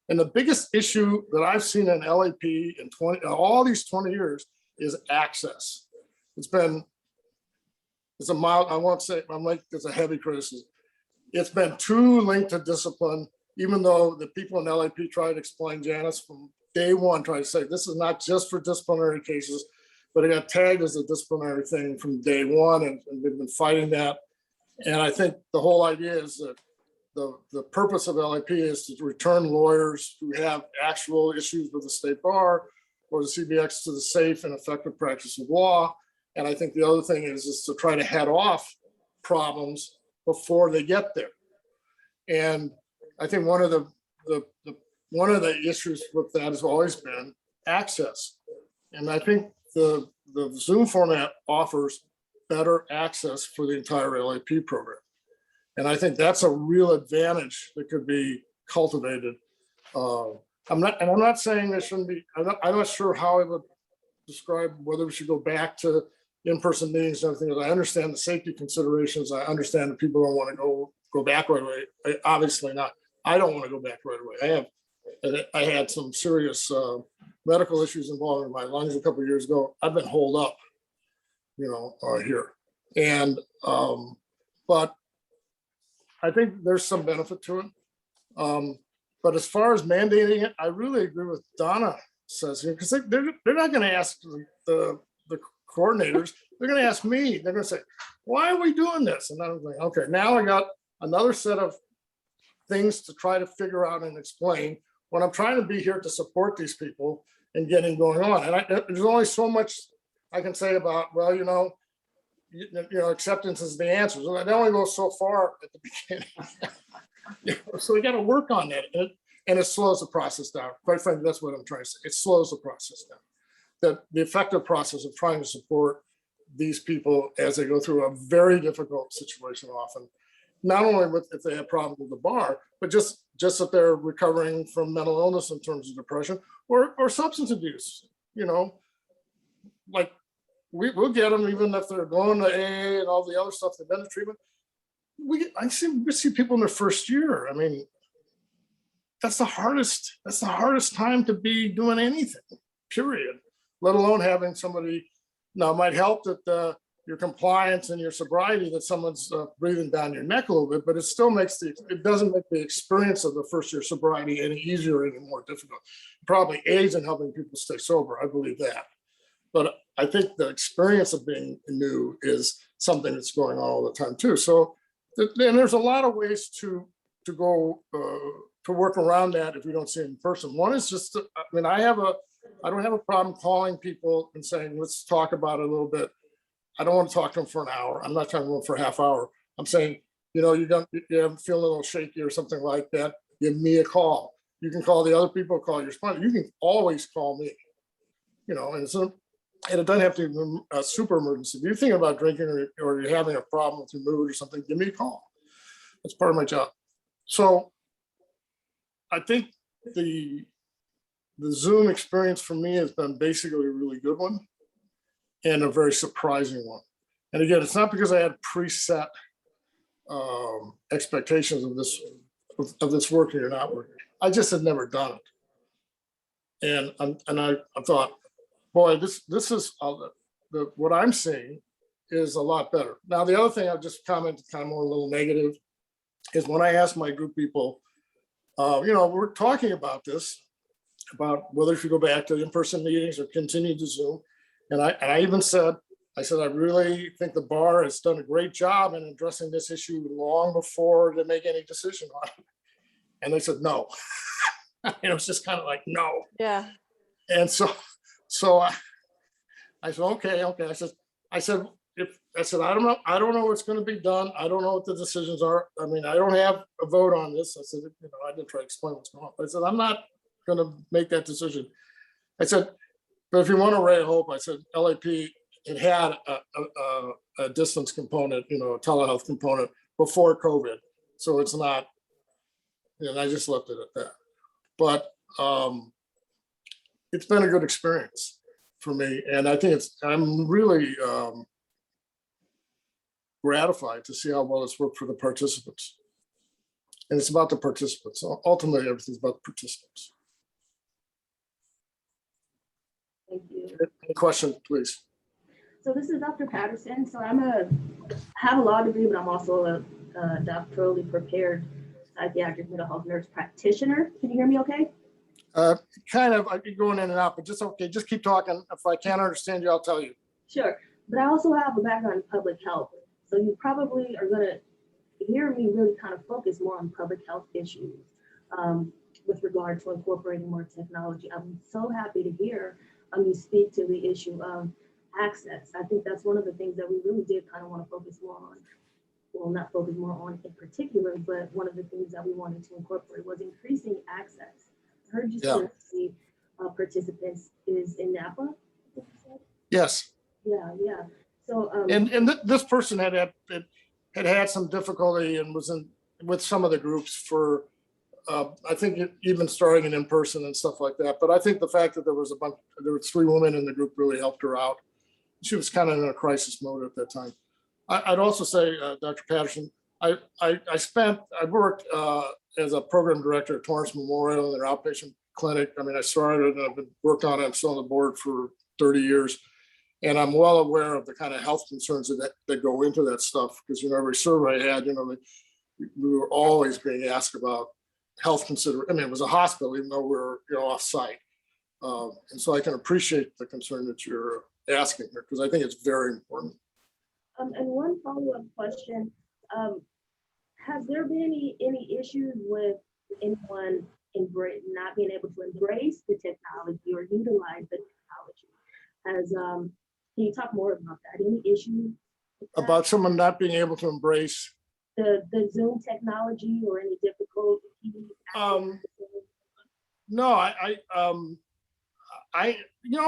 And the biggest issue that I've seen in LAP in all these 20 years is access. It's a mild, I won't say, I'm like, it's a heavy criticism. It's been too linked to discipline, even though the people in LAP tried to explain, Janice, from day one, tried to say, this is not just for disciplinary cases, but it got tagged as a disciplinary thing from day one, and we've been fighting that. And I think the whole idea is that the purpose of LAP is to return lawyers who have actual issues with the state bar or the CBX to the safe and effective practice of law. And I think the other thing is to try to head off problems before they get there. And I think one of the issues with that has always been access. And I think the Zoom format offers better access for the entire LAP program. And I think that's a real advantage that could be cultivated. I'm not saying there shouldn't be, I'm not sure how I would describe whether we should go back to in-person meetings and everything. I understand the safety considerations. I understand that people don't want to go back right away. Obviously not. I don't want to go back right away. I had some serious medical issues involving my lungs a couple of years ago. I've been holed up, here. And, but I think there's some benefit to it. But as far as mandating it, I really agree with Donna says here, because they're not going to ask the coordinators, they're going to ask me. They're going to say, why are we doing this? And I'm like, okay, now I got another set of things to try to figure out and explain when I'm trying to be here to support these people and getting going on. And there's only so much I can say about, well, you know, acceptance is the answer. So they only go so far at the beginning. So we got to work on that. And it slows the process down. Quite frankly, that's what I'm trying to say. It slows the process down. That the effective process of trying to support these people as they go through a very difficult situation often, not only with if they have problems with the bar, but just if they're recovering from mental illness in terms of depression or substance abuse, you know, like we'll get them even if they're going to AA and all the other stuff, they've been to treatment. We see people in their first year. I mean, that's the hardest time to be doing anything, period, let alone having somebody. Now, it might help that your compliance and your sobriety, that someone's breathing down your neck a little bit, but it still it doesn't make the experience of the first year sobriety any easier or any more difficult. It probably aids in helping people stay sober, I believe that. But I think the experience of being new is something that's going on all the time too. So, and there's a lot of ways to go to work around that if we don't see it in person. One is just, I mean, I don't have a problem calling people and saying, let's talk about it a little bit. I don't want to talk to them for an hour. I'm not talking to them for a half hour. I'm saying, you know, you feel a little shaky or something like that, give me a call. You can call the other people, call your sponsor. You can always call me, you know, and it doesn't have to be a super emergency. If you're thinking about drinking or you're having a problem with your mood or something, give me a call. That's part of my job. So I think the Zoom experience for me has been basically a really good one and a very surprising one. And again, it's not because I had preset expectations of this working or not working. I just had never done it. And I thought, boy, this is what I'm seeing is a lot better. Now, the other thing I'll just comment kind of more a little negative is when I asked my group people, you know, we're talking about this, about whether if you go back to in-person meetings or continue to Zoom. And I even said, I really think the bar has done a great job in addressing this issue long before they make any decision on it. And they said, no. It was just kind of like, no. Yeah. And so I said, okay. I said, I don't know what's going to be done. I don't know what the decisions are. I mean, I don't have a vote on this. I said, you know, I didn't try to explain what's going on. I said, I'm not going to make that decision. I said, but if you want to ray of hope, I said, LAP, it had a distance component, you know, a telehealth component before COVID. So it's not, and I just left it at that. But it's been a good experience for me. And I think I'm really gratified to see how well it's worked for the participants. And it's about the participants. Ultimately, everything's about the participants. Thank you. Any questions, please? So this is Dr. Patterson. So I have a law degree, but I'm also a doctorally prepared psychiatric mental health nurse practitioner. Can you hear me okay? Kind of, I'd be going in and out, but just okay. Just keep talking. If I can't understand you, I'll tell you. Sure. But I also have a background in public health. So you probably are going to hear me really kind of focus more on public health issues with regard to incorporating more technology. I'm so happy to hear you speak to the issue of access. I think that's one of the things that we really did kind of want to focus more on. Well, not focus more on in particular, but one of the things that we wanted to incorporate was increasing access. I heard you say participants is in Napa. Yes. Yeah. So and this person had some difficulty and was with some of the groups for I think even starting in person and stuff like that. But I think the fact that there were 3 women in the group really helped her out. She was kind of in a crisis mode at that time. I'd also say, Dr. Patterson, I worked as a program director at Torrance Memorial, their outpatient clinic. I mean, I started and I've been worked on it. I'm still on the board for 30 years. And I'm well aware of the kind of health concerns that go into that stuff. Because, you know, every survey I had, you know, we were always being asked about health I mean, it was a hospital, even though we were, you know, off site. And so I can appreciate the concern that you're asking here, because I think it's very important. And one follow-up question. has there been any issues with anyone not being able to embrace the technology or utilize the technology? Can you talk more about that? Any issues with that? About someone not being able to embrace? The Zoom technology or any difficulty? No,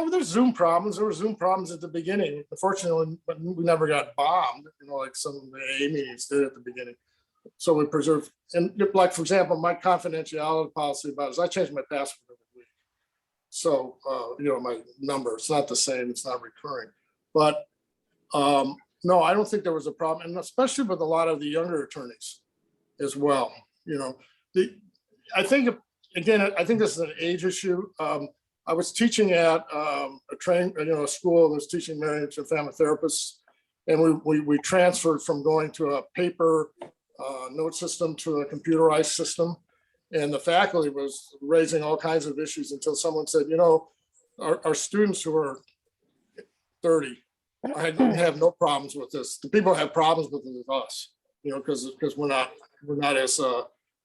there's Zoom problems. There were Zoom problems at the beginning. Unfortunately, but we never got bombed, like some of the AA meetings did at the beginning. So we preserve, and like, for example, my confidentiality policy about is I change my password every week. So, my number, it's not the same, it's not recurring. But no, I don't think there was a problem, and especially with a lot of the younger attorneys as well. I think this is an age issue. I was teaching at a school that was teaching marriage and family therapists, and we transferred from going to a paper note system to a computerized system, and the faculty was raising all kinds of issues until someone said, our students who are 30, I have no problems with this. The people who have problems with it is us, because we're not as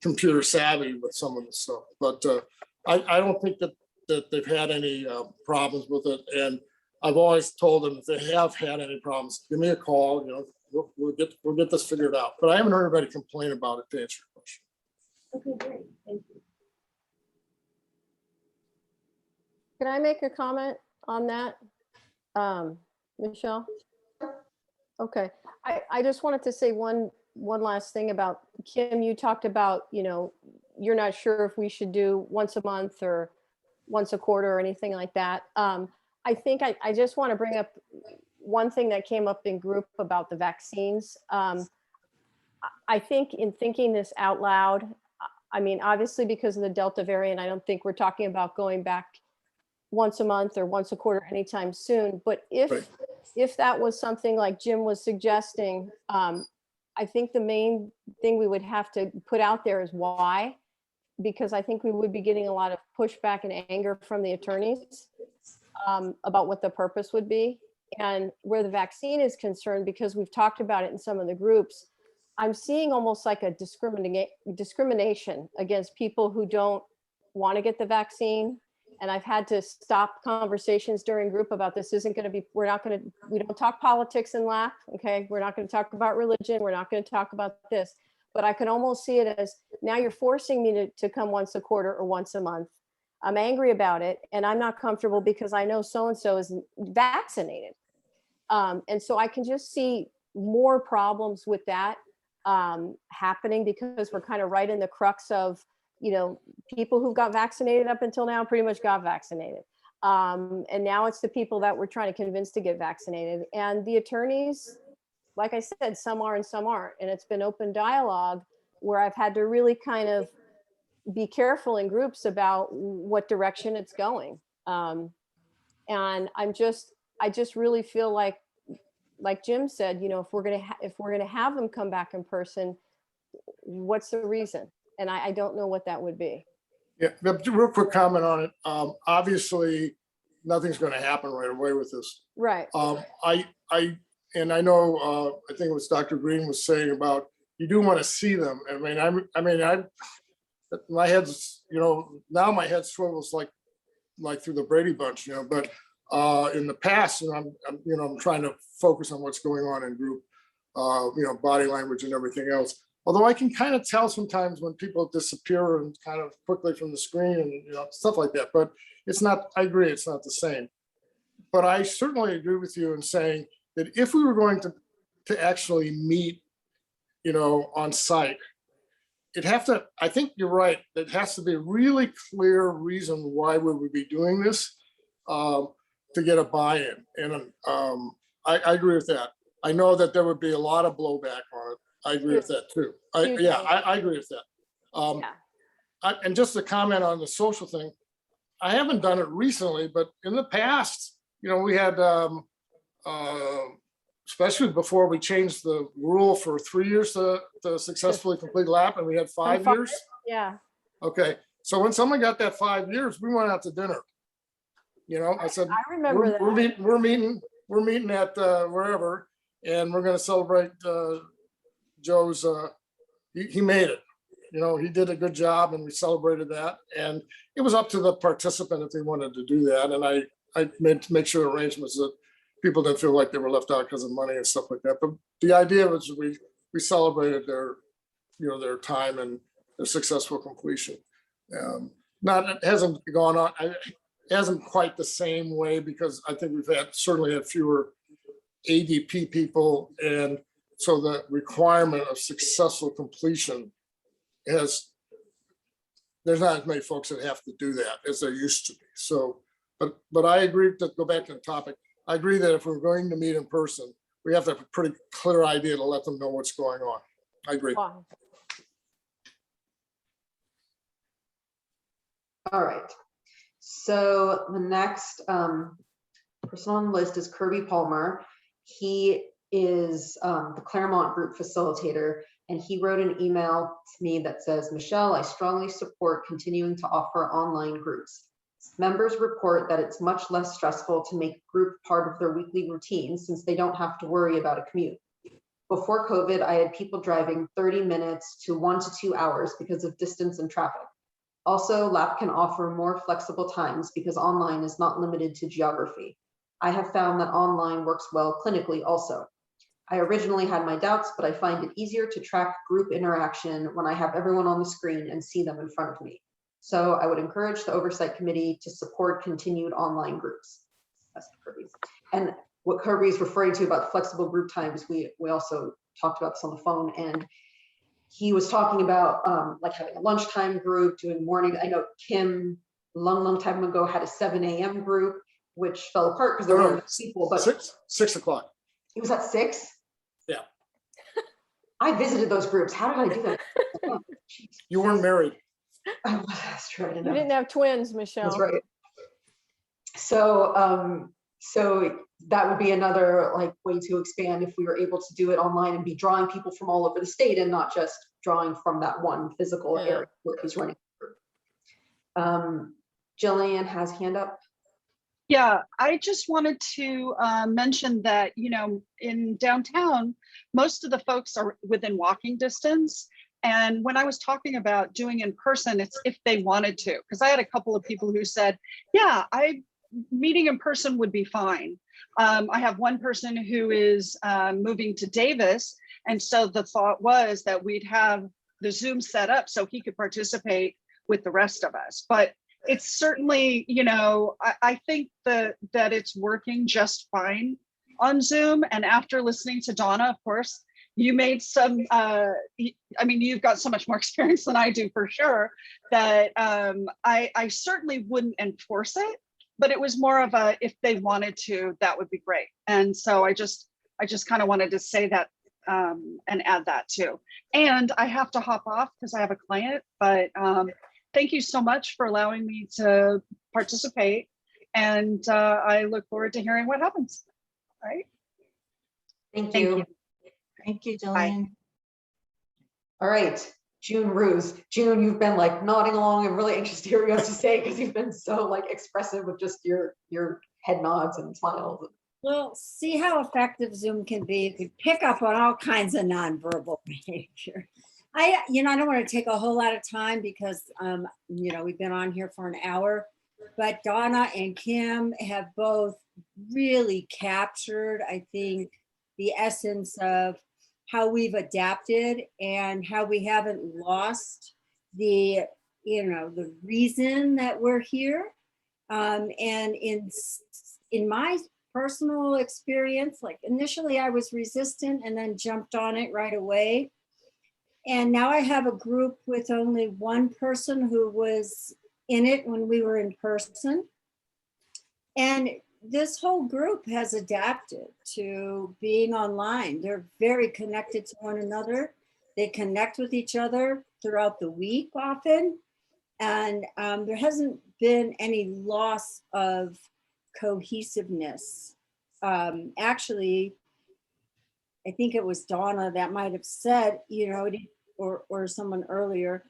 computer savvy with some of this stuff. But I don't think that they've had any problems with it. And I've always told them if they have had any problems, give me a call. We'll get this figured out. But I haven't heard anybody complain about it, to answer your question. Okay, great. Thank you. Can I make a comment on that, Michelle? Okay, I just wanted to say one last thing about Kim. You talked about, you're not sure if we should do once a month or once a quarter or anything like that. I think I just want to bring up one thing that came up in group about the vaccines. I think in thinking this out loud, obviously because of the Delta variant, I don't think we're talking about going back once a month or once a quarter anytime soon. But if that was something like Jim was suggesting, I think the main thing we would have to put out there is why, because I think we would be getting a lot of pushback and anger from the attorneys about what the purpose would be. And where the vaccine is concerned, because we've talked about it in some of the groups, I'm seeing almost like a discrimination against people who don't want to get the vaccine. And I've had to stop conversations during group about this isn't going to be, we don't talk politics and laugh, okay? We're not going to talk about religion. We're not going to talk about this. But I can almost see it as, now you're forcing me to come once a quarter or once a month. I'm angry about it, and I'm not comfortable because I know so-and-so is vaccinated. And so I can just see more problems with that happening, because we're kind of right in the crux of, people who got vaccinated up until now pretty much got vaccinated. And now it's the people that we're trying to convince to get vaccinated. And the attorneys, like I said, some are and some aren't. And it's been open dialogue where I've had to really kind of be careful in groups about what direction it's going. And I just really feel like Jim said, if we're gonna have them come back in person, what's the reason? And I don't know what that would be. Yeah, real quick comment on it. Obviously, nothing's going to happen right away with this. Right. I know. I think it was Dr. Green was saying about you do want to see them. My head's now my head swivels like through the Brady Bunch, But in the past, I'm trying to focus on what's going on in group, body language and everything else. Although I can kind of tell sometimes when people disappear and kind of quickly from the screen and stuff like that. But it's not. I agree, it's not the same. But I certainly agree with you in saying that if we were going to actually meet, on site, I think you're right. It has to be a really clear reason why we would be doing this to get a buy-in. And I agree with that. I know that there would be a lot of blowback on it. I agree with that too. I agree with that. And just to comment on the social thing, I haven't done it recently, but in the past, we had, especially before we changed the rule for 3 years to successfully complete lap, and we had 5 years. Yeah. Okay. So when someone got that 5 years, we went out to dinner. I said, I remember that. We're meeting at wherever, and we're going to celebrate Joe's he made it. You know, he did a good job and we celebrated that. And it was up to the participant if they wanted to do that. And I made to make sure arrangements that people didn't feel like they were left out because of money and stuff like that. But the idea was we celebrated their, you know, their time and their successful completion. It hasn't gone on, it hasn't quite the same way because I think we've certainly had fewer ADP people. And so the requirement of successful completion there's not as many folks that have to do that as there used to be. So, but I agree, to go back to the topic, I agree that if we're going to meet in person, we have to have a pretty clear idea to let them know what's going on. I agree. Wow. All right. So the next person on the list is Kirby Palmer. He is the Claremont group facilitator, and he wrote an email to me that says, Michelle, I strongly support continuing to offer online groups. Members report that it's much less stressful to make group part of their weekly routine since they don't have to worry about a commute. Before COVID, I had people driving 30 minutes to 1 to 2 hours because of distance and traffic. Also, LAP can offer more flexible times because online is not limited to geography. I have found that online works well clinically also. I originally had my doubts, but I find it easier to track group interaction when I have everyone on the screen and see them in front of me. So I would encourage the Oversight Committee to support continued online groups. That's Kirby's. And what Kirby is referring to about flexible group times, we also talked about this on the phone, and he was talking about like having a lunchtime group, doing morning. I know Kim, long time ago, had a 7 a.m. group, which fell apart because there weren't people. But 6 o'clock. It was at 6? Yeah. I visited those groups. How did I do that? Oh, you weren't married. Oh, that's true. You didn't have twins, Michelle. That's right. So, so that would be another like way to expand if we were able to do it online and be drawing people from all over the state and not just drawing from that one physical area where he's running. Jillian has hand up. Yeah, I just wanted to mention that, you know, in downtown, most of the folks are within walking distance. And when I was talking about doing in person, it's if they wanted to, because I had a couple of people who said, yeah, meeting in person would be fine. I have one person who is moving to Davis. And so the thought was that we'd have the Zoom set up so he could participate with the rest of us. But it's certainly, you know, I think that it's working just fine on Zoom. And after listening to Donna, of course, you made some, I mean, you've got so much more experience than I do for sure, that I certainly wouldn't enforce it, but it was more of a, if they wanted to, that would be great. And so I just kind of wanted to say that and add that too. And I have to hop off because I have a client, but thank you so much for allowing me to participate. And I look forward to hearing what happens. All right. Thank you. Thank you, Jillian. Bye. All right, June Ruse. June, you've been like nodding along. I'm really anxious to hear what you have to say because you've been so like expressive with just your head nods and smiles. Well, see how effective Zoom can be. You can pick up on all kinds of nonverbal behavior. I don't want to take a whole lot of time because, we've been on here for an hour, but Donna and Kim have both really captured, I think, the essence of how we've adapted and how we haven't lost the reason that we're here. And in my personal experience, like initially I was resistant and then jumped on it right away. And now I have a group with only one person who was in it when we were in person. And this whole group has adapted to being online. They're very connected to one another. They connect with each other throughout the week often. And there hasn't been any loss of cohesiveness. Actually, I think it was Donna that might have said, or someone earlier,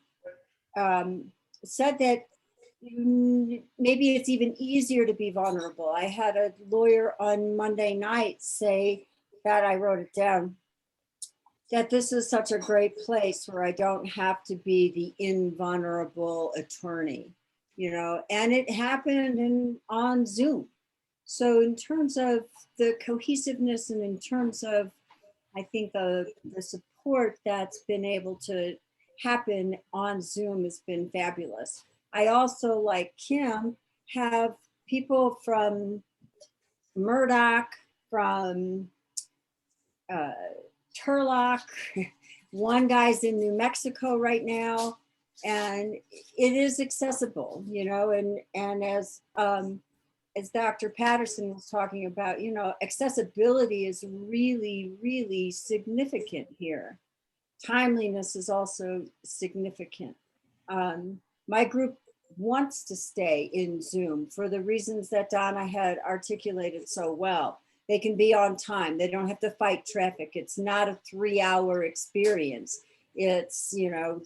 said that maybe it's even easier to be vulnerable. I had a lawyer on Monday night say that, I wrote it down, that this is such a great place where I don't have to be the invulnerable attorney, you know, and it happened on Zoom. So in terms of the cohesiveness and in terms of, I think the support that's been able to happen on Zoom has been fabulous. I also, like Kim, have people from Murdoch, from Turlock, one guy's in New Mexico right now, and it is accessible, you know, and as Dr. Patterson was talking about, you know, accessibility is really, really significant here. Timeliness is also significant. My group wants to stay in Zoom for the reasons that Donna had articulated so well. They can be on time. They don't have to fight traffic. It's not a 3-hour experience. It's, you know,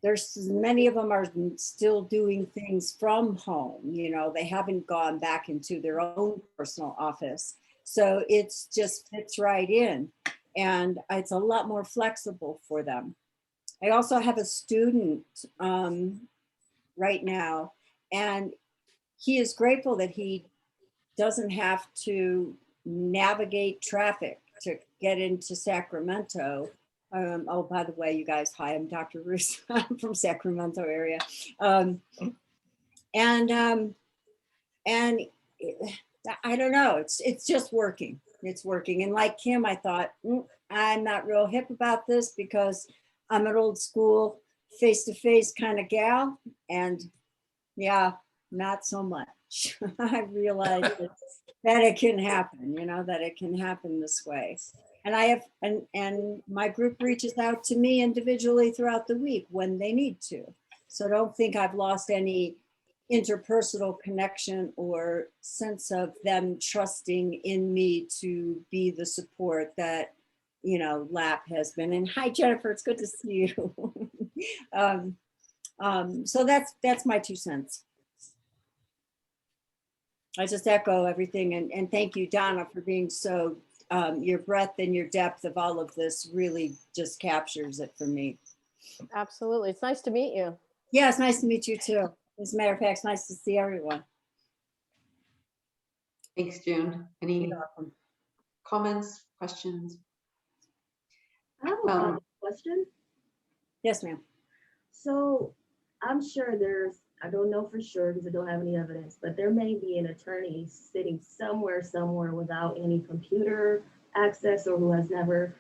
there's many of them are still doing things from home. You know, they haven't gone back into their own personal office. So it's just fits right in. And it's a lot more flexible for them. I also have a student right now, and he is grateful that he doesn't have to navigate traffic to get into Sacramento. Oh, by the way, you guys, hi, I'm Dr. Russo. I'm from Sacramento area. And I don't know, it's just working. It's working. And like Kim, I thought, I'm not real hip about this because I'm an old school face-to-face kind of gal. And yeah, not so much. I realized that it can happen, you know, that it can happen this way. And I have, and my group reaches out to me individually throughout the week when they need to. So don't think I've lost any interpersonal connection or sense of them trusting in me to be the support that, you know, LAP has been. And hi, Jennifer, it's good to see you. So that's my 2 cents. I just echo everything and thank you, Donna, for being so, your breadth and your depth of all of this really just captures it for me. Absolutely. It's nice to meet you. Yeah, it's nice to meet you too. As a matter of fact, it's nice to see everyone. Thanks, June. Any comments, questions? I have a question. Yes, ma'am. So I'm sure I don't know for sure because I don't have any evidence, but there may be an attorney sitting somewhere without any computer access or who has never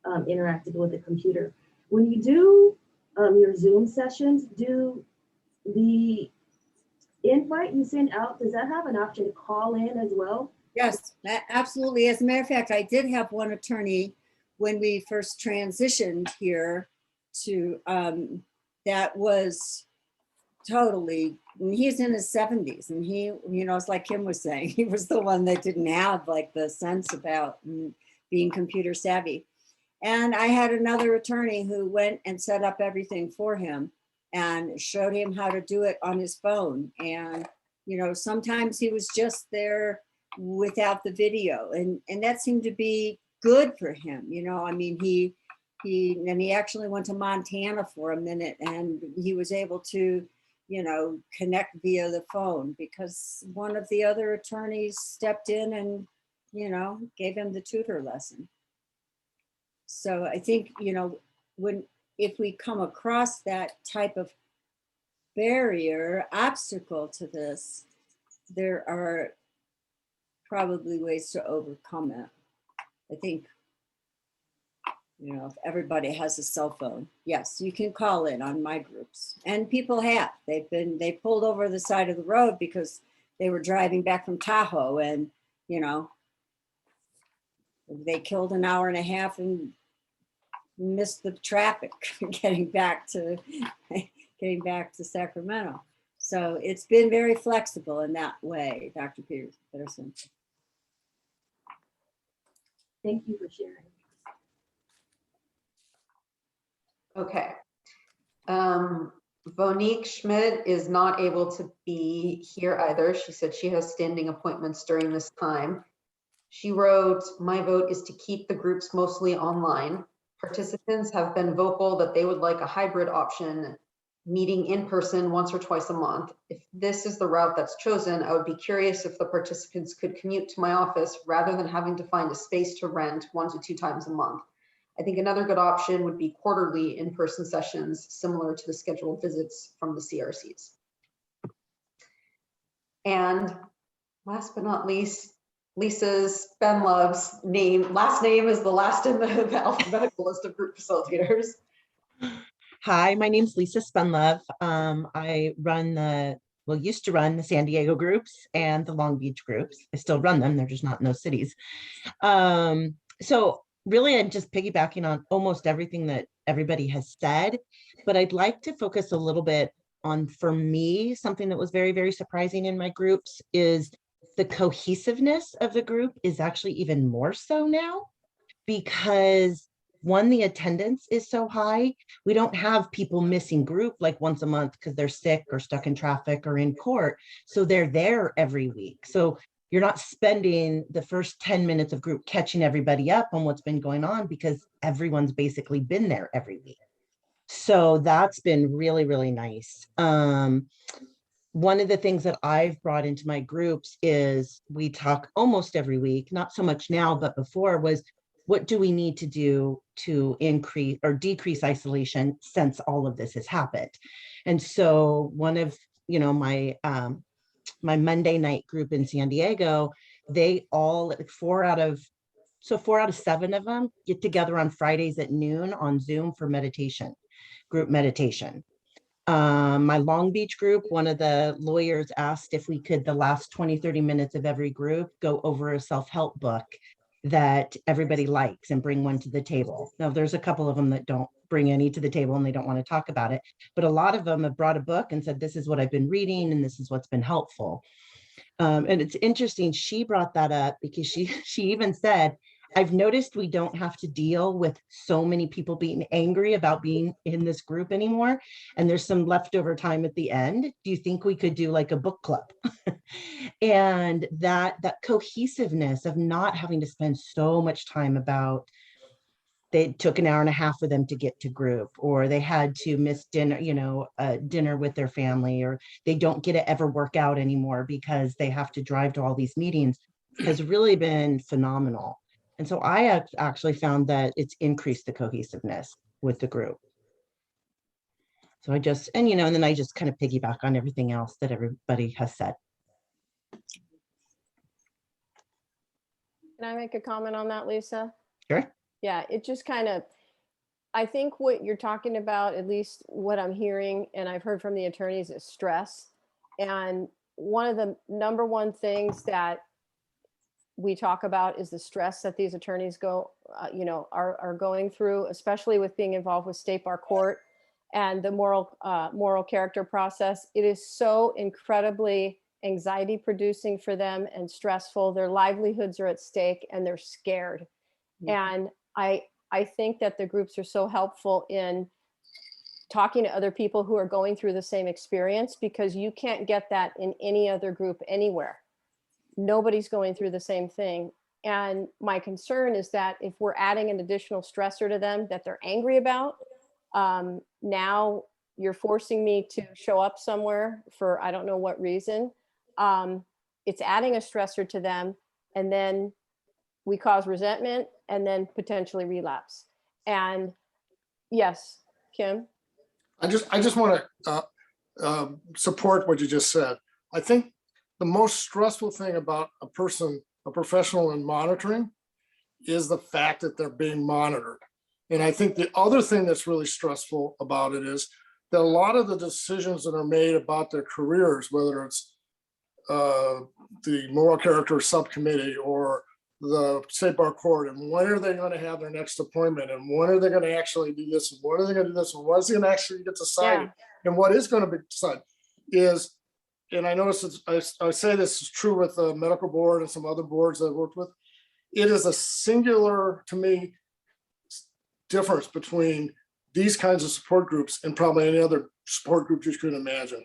interacted with a computer. When you do your Zoom sessions, do the invite you send out, does that have an option to call in as well? Yes, absolutely. As a matter of fact, I did have one attorney when we first transitioned here to, that was totally, he's in his 70s and he, you know, it's like Kim was saying, he was the one that didn't have like the sense about being computer savvy. And I had another attorney who went and set up everything for him and showed him how to do it on his phone. And, you know, sometimes he was just there without the video and that seemed to be good for him. You know, I mean, he actually went to Montana for a minute and he was able to, you know, connect via the phone because one of the other attorneys stepped in and, you know, gave him the tutor lesson. So I think, you know, if we come across that type of barrier, obstacle to this, there are probably ways to overcome it. I think, you know, if everybody has a cell phone, yes, you can call in on my groups. And people have, they pulled over the side of the road because they were driving back from Tahoe and, you know, they killed an hour and a half and missed the traffic getting back to Sacramento. So it's been very flexible in that way, Dr. Peterson. Thank you for sharing. Okay. Monique Schmidt is not able to be here either. She said she has standing appointments during this time. She wrote, "My vote is to keep the groups mostly online. Participants have been vocal that they would like a hybrid option, meeting in person once or twice a month. If this is the route that's chosen, I would be curious if the participants could commute to my office rather than having to find a space to rent 1 to 2 times a month. I think another good option would be quarterly in-person sessions similar to the scheduled visits from the CRCs." And last but not least, Lisa Spenlove's last name is the last in the alphabetical list of group facilitators. Hi, my name's Lisa Spenlove. I used to run the San Diego groups and the Long Beach groups. I still run them, they're just not in those cities. So really, I'm just piggybacking on almost everything that everybody has said, but I'd like to focus a little bit on, for me, something that was very, very surprising in my groups is the cohesiveness of the group is actually even more so now, because one, the attendance is so high. We don't have people missing group like once a month because they're sick or stuck in traffic or in court. So they're there every week. So you're not spending the first 10 minutes of group catching everybody up on what's been going on because everyone's basically been there every week. So that's been really, really nice. One of the things that I've brought into my groups is we talk almost every week, not so much now, but before, was what do we need to do to increase or decrease isolation since all of this has happened? And so one of, my Monday night group in San Diego, they all, 4 out of 7 of them get together on Fridays at noon on Zoom for meditation, group meditation. My Long Beach group, one of the lawyers asked if we could, the last 20-30 minutes of every group, go over a self-help book that everybody likes and bring one to the table. Now, there's a couple of them that don't bring any to the table and they don't want to talk about it, but a lot of them have brought a book and said, this is what I've been reading and this is what's been helpful. And it's interesting, she brought that up because she even said, I've noticed we don't have to deal with so many people being angry about being in this group anymore. And there's some leftover time at the end. Do you think we could do like a book club? And that cohesiveness of not having to spend so much time about, they took an hour and a half for them to get to group, or they had to miss dinner, dinner with their family, or they don't get to ever work out anymore because they have to drive to all these meetings, has really been phenomenal. And so I actually found that it's increased the cohesiveness with the group. So and then I just kind of piggyback on everything else that everybody has said. Can I make a comment on that, Lisa? Sure. Yeah, it just I think what you're talking about, at least what I'm hearing, and I've heard from the attorneys, is stress. And one of the number one things that we talk about is the stress that these attorneys are going through, especially with being involved with state bar court and the moral character process. It is so incredibly anxiety producing for them and stressful. Their livelihoods are at stake and they're scared. And I think that the groups are so helpful in talking to other people who are going through the same experience, because you can't get that in any other group anywhere. Nobody's going through the same thing. And my concern is that if we're adding an additional stressor to them that they're angry about, now you're forcing me to show up somewhere for I don't know what reason. It's adding a stressor to them, and then we cause resentment and then potentially relapse. And yes, Kim? I just want to support what you just said. I think the most stressful thing about a professional in monitoring, is the fact that they're being monitored. And I think the other thing that's really stressful about it is that a lot of the decisions that are made about their careers, whether it's the moral character subcommittee or the state bar court, and when are they going to have their next appointment, and when are they going to actually do this, and when are they going to do this, and what is going to actually get decided, and what is going to be decided is, and I notice I say this is true with the medical board and some other boards that I've worked with, it is a singular, to me, difference between these kinds of support groups and probably any other support group you could imagine,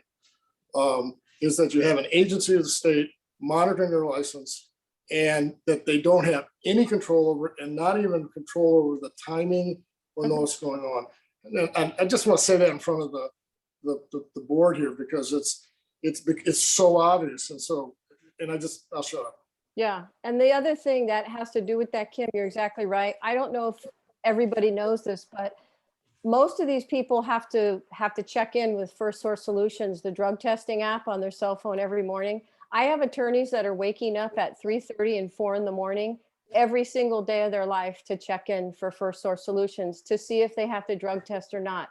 is that you have an agency of the state monitoring their license, and that they don't have any control over it, and not even control over the timing or know what's going on. And I just want to say that in front of the board here, because it's so obvious. And so, I'll shut up. Yeah, and the other thing that has to do with that, Kim, you're exactly right. I don't know if everybody knows this, but most of these people have to check in with First Source Solutions, the drug testing app, on their cell phone every morning. I have attorneys that are waking up at 3:30 and 4 in the morning every single day of their life to check in for First Source Solutions to see if they have to drug test or not.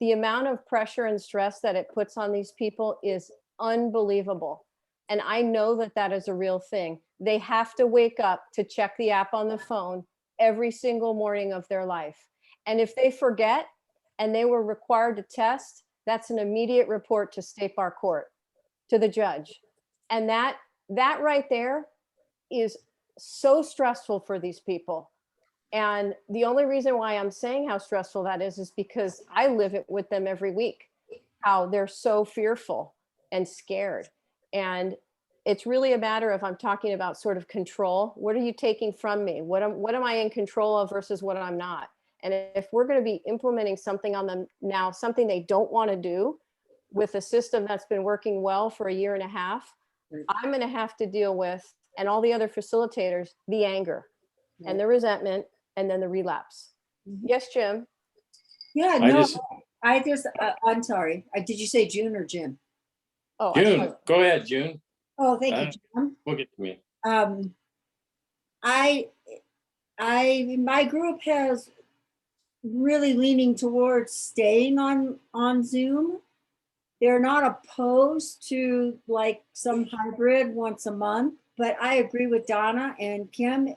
The amount of pressure and stress that it puts on these people is unbelievable. And I know that that is a real thing. They have to wake up to check the app on the phone every single morning of their life. And if they forget and they were required to test, that's an immediate report to State Bar Court, to the judge. And that right there is so stressful for these people. And the only reason why I'm saying how stressful that is because I live it with them every week, how they're so fearful and scared. And it's really a matter of, I'm talking about sort of control. What are you taking from me? What am I in control of versus what I'm not? And if we're going to be implementing something on them now, something they don't want to do with a system that's been working well for 1.5 years, I'm going to have to deal with, and all the other facilitators, the anger and the resentment, and then the relapse. Yes, Jim? Yeah, no, I'm sorry. Did you say June or Jim? Oh, June, go ahead, June. Oh, thank you, Jim. We'll get to me. My group has really leaning towards staying on Zoom. They're not opposed to like some hybrid once a month, but I agree with Donna and Kim.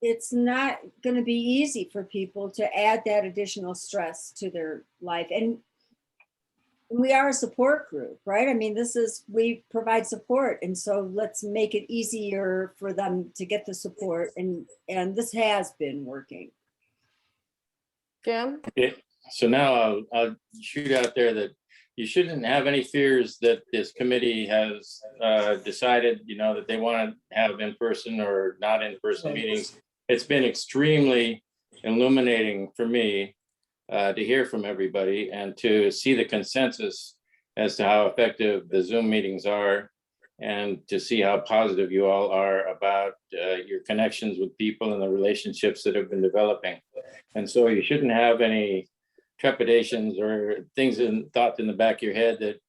It's not going to be easy for people to add that additional stress to their life. And we are a support group, right? I mean, we provide support. And so let's make it easier for them to get the support. And this has been working. Jim? Yeah. So now I'll shoot out there that you shouldn't have any fears that this committee has decided, that they want to have in-person or not in-person meetings. It's been extremely illuminating for me to hear from everybody and to see the consensus as to how effective the Zoom meetings are, and to see how positive you all are about your connections with people and the relationships that have been developing. And so you shouldn't have any trepidations or thoughts in the back of your head that,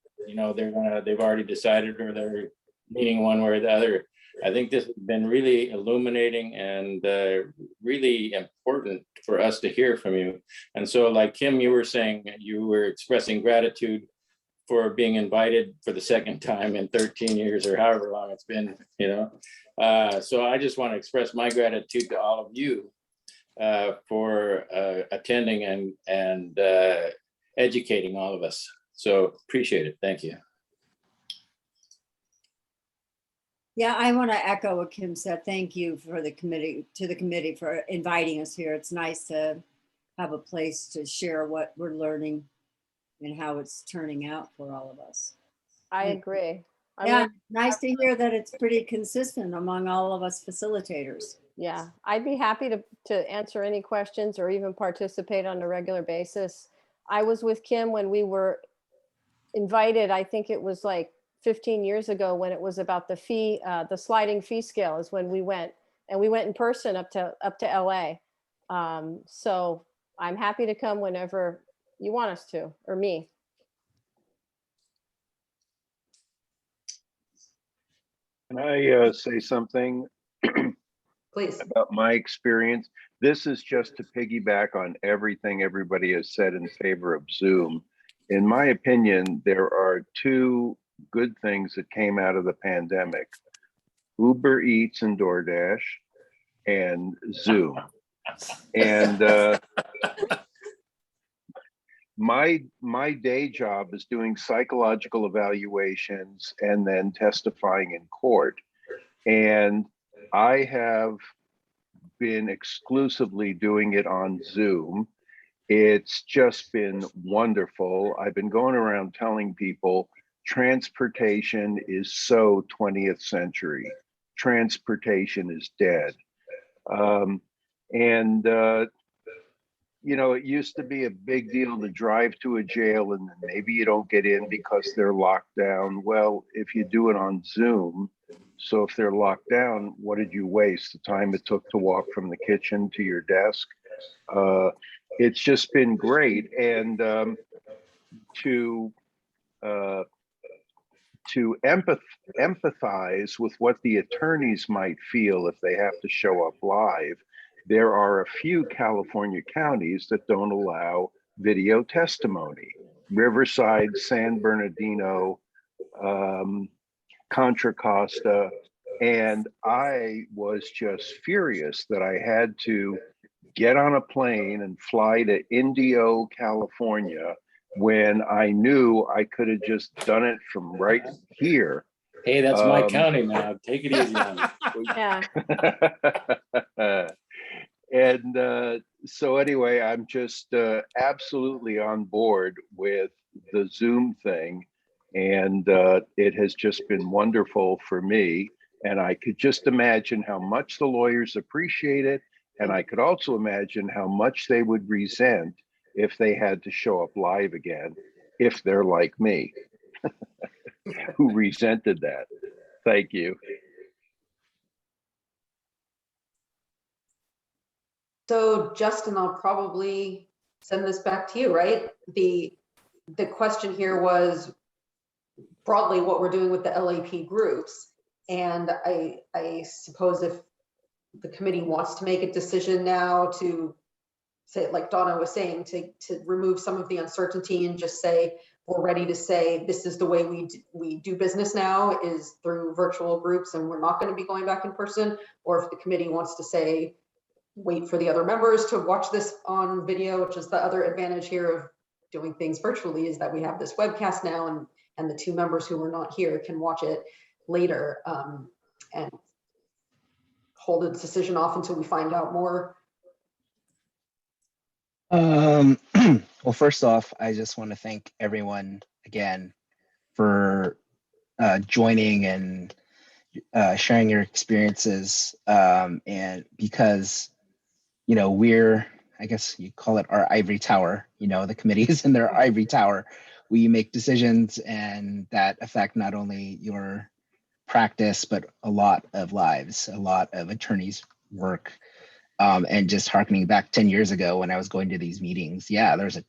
they've already decided or they're leaning one way or the other. I think this has been really illuminating and really important for us to hear from you. And so, like Kim, you were saying, you were expressing gratitude for being invited for the second time in 13 years or however long it's been, So I just want to express my gratitude to all of you for attending and educating all of us. So appreciate it. Thank you. Yeah, I want to echo what Kim said. Thank you to the committee for inviting us here. It's nice to have a place to share what we're learning and how it's turning out for all of us. I agree. Nice to hear that it's pretty consistent among all of us facilitators. Yeah, I'd be happy to answer any questions or even participate on a regular basis. I was with Kim when we were invited, I think it was like 15 years ago, when it was about the fee, the sliding fee scale is when we went, and we went in person up to LA. So I'm happy to come whenever you want us to, or me. Can I say something? Please. About my experience? This is just to piggyback on everything everybody has said in favor of Zoom. In my opinion, there are two good things that came out of the pandemic: Uber Eats and DoorDash, and Zoom. And my day job is doing psychological evaluations and then testifying in court. And I have been exclusively doing it on Zoom. It's just been wonderful. I've been going around telling people transportation is so 20th century. transportation is dead. You know, it used to be a big deal to drive to a jail and then maybe you don't get in because they're locked down. Well, if you do it on Zoom, so if they're locked down, what did you waste? The time it took to walk from the kitchen to your desk? It's just been great. And to empathize with what the attorneys might feel if they have to show up live, there are a few California counties that don't allow video testimony. Riverside, San Bernardino, Contra Costa, and I was just furious that I had to get on a plane and fly to Indio, California, when I knew I could have just done it from right here. Hey, that's my county now. Take it easy on me. Yeah. And so anyway, I'm just absolutely on board with the Zoom thing. And it has just been wonderful for me. And I could just imagine how much the lawyers appreciate it. And I could also imagine how much they would resent if they had to show up live again, if they're like me, who resented that. Thank you. So Justin, I'll probably send this back to you, right? The question here was broadly what we're doing with the LAP groups. And I suppose if the committee wants to make a decision now to say, like Donna was saying, to remove some of the uncertainty and just say, we're ready to say, this is the way we do business now, is through virtual groups and we're not going to be going back in person. Or if the committee wants to say, wait for the other members to watch this on video, which is the other advantage here of doing things virtually, is that we have this webcast now and the two members who were not here can watch it later and hold a decision off until we find out more. Well, first off, I just want to thank everyone again for joining and sharing your experiences. And because, you know, I guess you call it our ivory tower, you know, the committee is in their ivory tower. We make decisions and that affect not only your practice, but a lot of lives, a lot of attorneys' work. And just hearkening back 10 years ago when I was going to these meetings, yeah, there's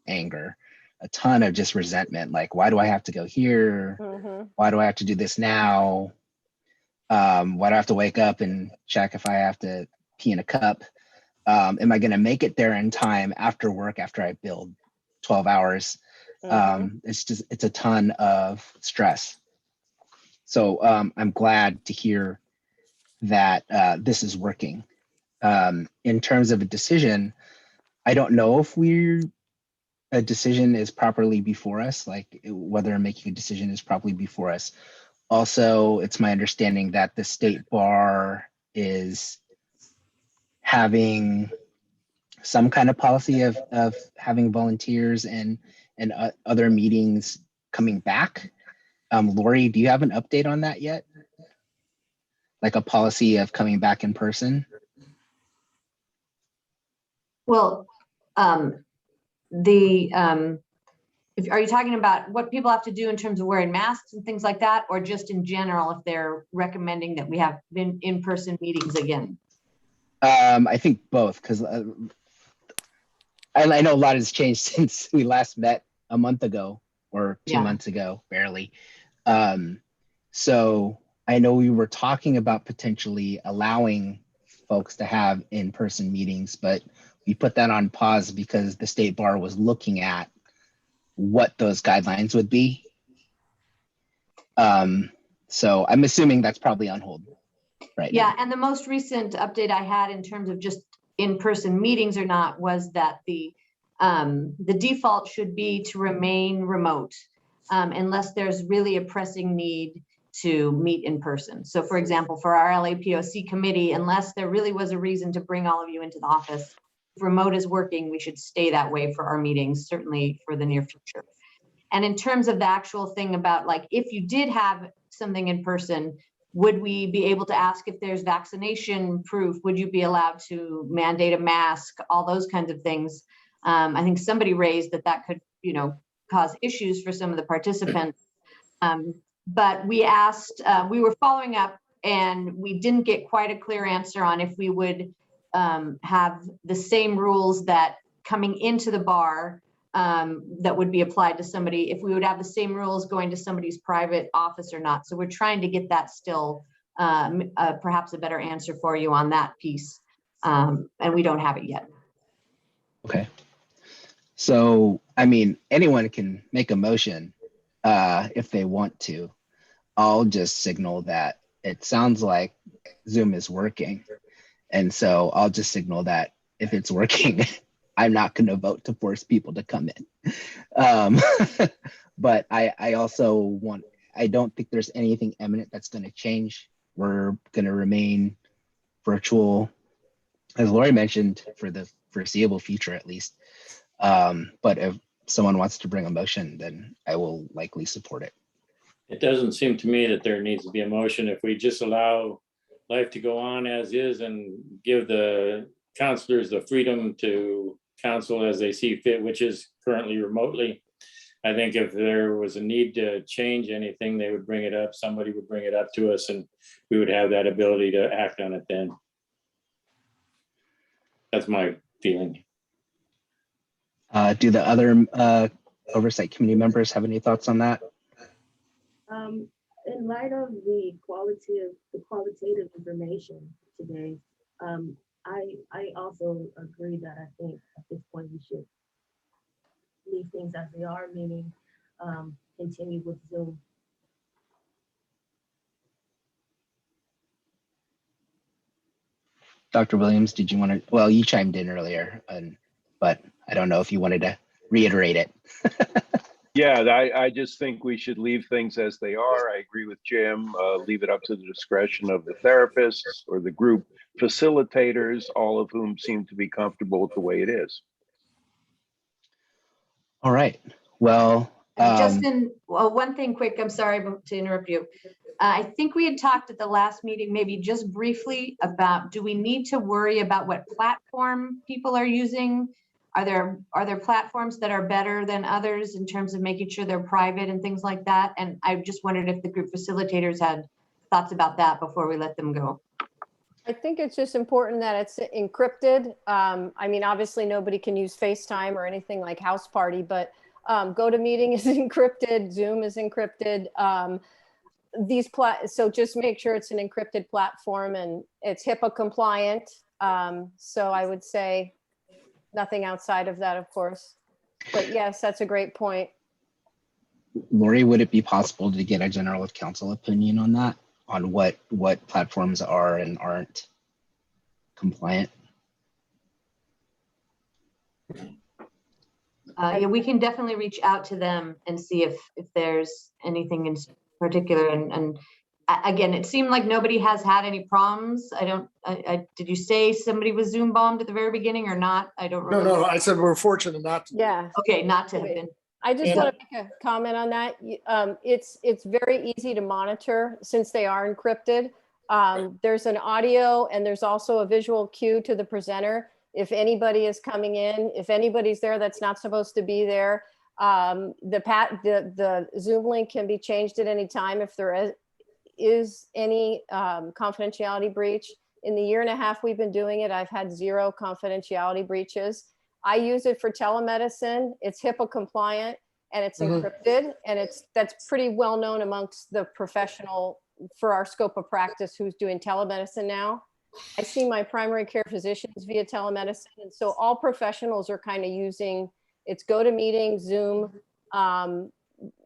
anger, a ton of just resentment. Like, why do I have to go here? Mm-hmm. Why do I have to do this now? Why do I have to wake up and check if I have to pee in a cup? Am I going to make it there in time after work, after I build 12 hours? Mm-hmm. It's a ton of stress. So I'm glad to hear that this is working. In terms of a decision, I don't know if a decision is properly before us, like whether making a decision is properly before us. Also, it's my understanding that the state bar is having some kind of policy of having volunteers and other meetings coming back. Lori, do you have an update on that yet? Like a policy of coming back in person? Well, are you talking about what people have to do in terms of wearing masks and things like that, or just in general, if they're recommending that we have in-person meetings again? I think both, because I know a lot has changed since we last met a month ago or 2 months ago, barely. So I know we were talking about potentially allowing folks to have in-person meetings, but we put that on pause because the state bar was looking at what those guidelines would be. So I'm assuming that's probably on hold right now. Yeah, and the most recent update I had in terms of just in-person meetings or not was that the default should be to remain remote unless there's really a pressing need to meet in person. So for example, for our LAPOC committee, unless there really was a reason to bring all of you into the office, if remote is working, we should stay that way for our meetings, certainly for the near future. And in terms of the actual thing about, like, if you did have something in person, would we be able to ask if there's vaccination proof? Would you be allowed to mandate a mask? All those kinds of things. I think somebody raised that could, cause issues for some of the participants. But we asked, we were following up, and we didn't get quite a clear answer on if we would have the same rules that coming into the bar that would be applied to somebody, if we would have the same rules going to somebody's private office or not. So we're trying to get that still, perhaps a better answer for you on that piece. And we don't have it yet. Okay. So, I mean, anyone can make a motion if they want to. I'll just signal that it sounds like Zoom is working. And so I'll just signal that if it's working, I'm not going to vote to force people to come in. But I also I don't think there's anything imminent that's going to change. We're going to remain virtual, as Lori mentioned, for the foreseeable future at least. But if someone wants to bring a motion, then I will likely support it. It doesn't seem to me that there needs to be a motion if we just allow life to go on as is and give the counselors the freedom to counsel as they see fit, which is currently remotely. I think if there was a need to change anything, they would bring it up. Somebody would bring it up to us, and we would have that ability to act on it then. That's my feeling. Do the other oversight committee members have any thoughts on that? In light of the qualitative information today, I also agree that I think at this point we should leave things as they are, meaning continue with Zoom. Dr. Williams, did you want to, well, you chimed in earlier, but I don't know if you wanted to reiterate it. Yeah, I just think we should leave things as they are. I agree with Jim. Leave it up to the discretion of the therapists or the group facilitators, all of whom seem to be comfortable with the way it is. All right. Well, Justin, well, one thing quick, I'm sorry to interrupt you. I think we had talked at the last meeting, maybe just briefly, about do we need to worry about what platform people are using? Are there platforms that are better than others in terms of making sure they're private and things like that? And I just wondered if the group facilitators had thoughts about that before we let them go. I think it's just important that it's encrypted. I mean, obviously nobody can use FaceTime or anything like House Party, but GoToMeeting is encrypted, Zoom is encrypted. So just make sure it's an encrypted platform and it's HIPAA compliant. So I would say nothing outside of that, of course. But yes, that's a great point. Lori, would it be possible to get a general counsel opinion on that? On what platforms are and aren't compliant? Yeah, we can definitely reach out to them and see if there's anything in particular. And again, it seemed like nobody has had any problems. Did you say somebody was Zoom bombed at the very beginning or not? I don't remember. No, I said we're fortunate not to. Yeah. Okay, not to have been. I just want to make a comment on that. It's very easy to monitor since they are encrypted. There's an audio and there's also a visual cue to the presenter. If anybody is coming in, if anybody's there that's not supposed to be there, the Zoom link can be changed at any time if there is any confidentiality breach. In the 1.5 years we've been doing it, I've had 0 confidentiality breaches. I use it for telemedicine. It's HIPAA compliant and it's encrypted, and that's pretty well known amongst the professional for our scope of practice who's doing telemedicine now. I see my primary care physicians via telemedicine, and so all professionals are kind of using it's GoToMeeting, Zoom, no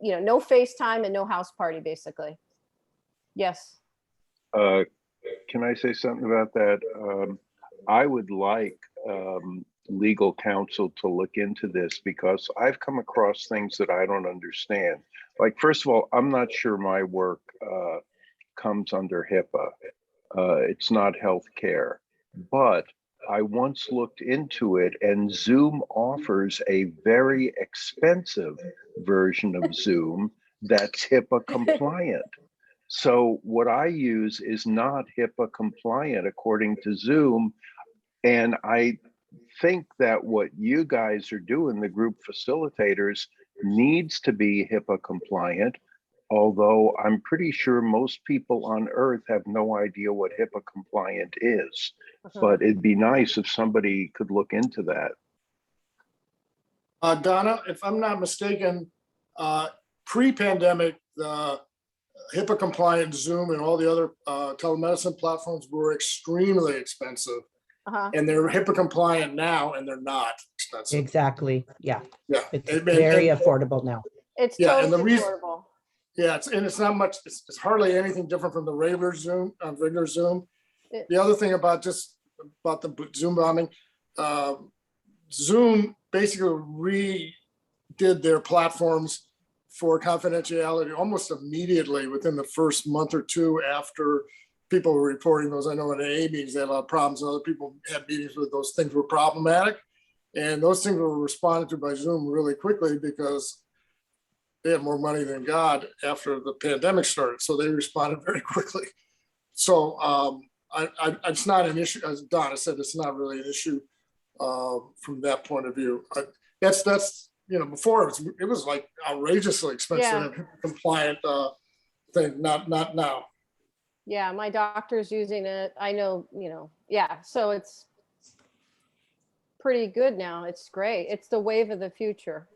FaceTime and no House Party, basically. Yes. Can I say something about that? I would like legal counsel to look into this because I've come across things that I don't understand. Like, first of all, I'm not sure my work comes under HIPAA. It's not healthcare, but I once looked into it, and Zoom offers a very expensive version of Zoom that's HIPAA compliant. So what I use is not HIPAA compliant according to Zoom. And I think that what you guys are doing, the group facilitators, needs to be HIPAA compliant. Although I'm pretty sure most people on earth have no idea what HIPAA compliant is. But it'd be nice if somebody could look into that. Donna, if I'm not mistaken, pre-pandemic, the HIPAA compliant Zoom and all the other telemedicine platforms were extremely expensive. And they're HIPAA compliant now, and they're not expensive. Exactly. Yeah. Yeah. It's very affordable now. It's Yeah, totally and the reason, affordable. yeah, it's not much, it's hardly anything different from the regular Zoom, It- The other thing about the Zoom bombing, Zoom basically redid their platforms for confidentiality almost immediately within the first month or two after people were reporting those. I know in AA meetings, they had a lot of problems, and other people had meetings where those things were problematic. And those things were responded to by Zoom really quickly because they had more money than God after the pandemic started. So they responded very quickly. So it's not an issue, as Donna said, it's not really an issue from that point of view. That's before it was like outrageously expensive, compliant thing, not now. Yeah, my doctor's using it. I know, yeah, so it's pretty good now. It's great. It's the wave of the future.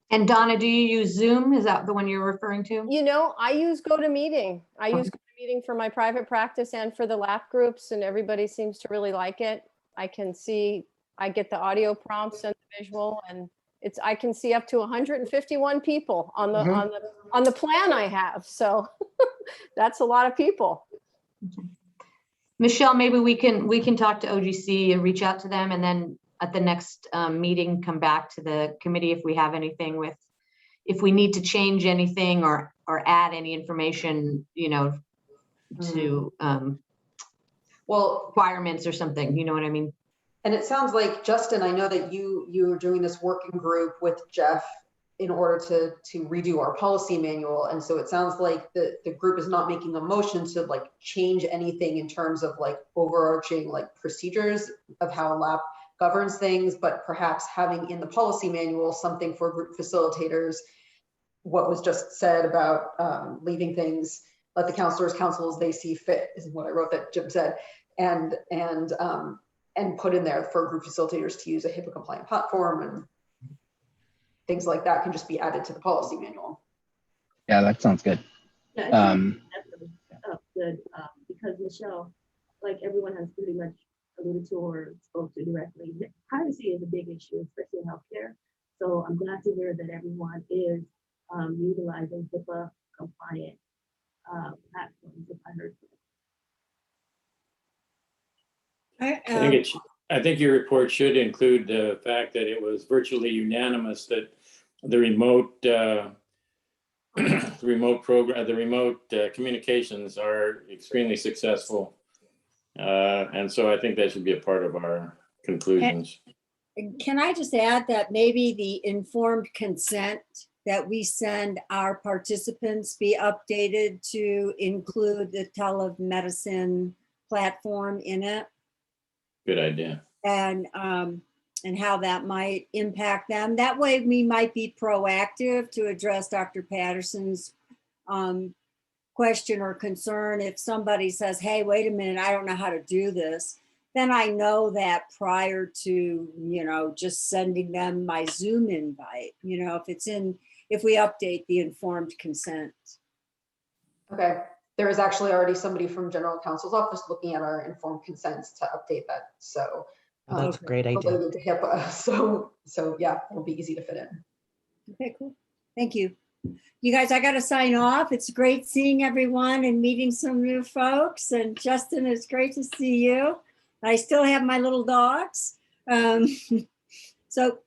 And Donna, do you use Zoom? Is that the one you're referring to? I use GoToMeeting. I use GoToMeeting for my private practice and for the lap groups, and everybody seems to really like it. I get the audio prompts and the visual, and I can see up to 151 people on the plan I have. So that's a lot of people. Michelle, maybe we can talk to OGC and reach out to them, and then at the next meeting, come back to the committee if we have anything if we need to change anything or add any information, to requirements or something, you know what I mean? And it sounds like, Justin, I know that you are doing this working group with Jeff in order to redo our policy manual. And so it sounds like the group is not making a motion to like change anything in terms of like overarching like procedures of how LAP governs things, but perhaps having in the policy manual something for group facilitators, what was just said about leaving things, let the counselors counsel as they see fit, is what I wrote that Jim said, and put in there for group facilitators to use a HIPAA compliant platform, and things like that can just be added to the policy manual. Yeah, that sounds good. Yeah, that's good, because Michelle, like everyone has pretty much alluded to or spoke to directly, privacy is a big issue, especially in healthcare. So I'm glad to hear that everyone is utilizing HIPAA compliant platforms, if I heard correctly. I think your report should include the fact that it was virtually unanimous that the remote communications are extremely successful. And so I think that should be a part of our conclusions. Can I just add that maybe the informed consent that we send our participants be updated to include the telemedicine platform in it? Good idea. And how that might impact them. That way we might be proactive to address Dr. Patterson's question or concern. If somebody says, hey, wait a minute, I don't know how to do this, then I know that prior to, just sending them my Zoom invite, if we update the informed consent. Okay, there is actually already somebody from General Counsel's office looking at our informed consents to update that. So that's a great idea. Related to HIPAA. So yeah, it'll be easy to fit in. Okay, cool. Thank you. You guys, I got to sign off. It's great seeing everyone and meeting some new folks. And Justin, it's great to see you. I still have my little dogs. So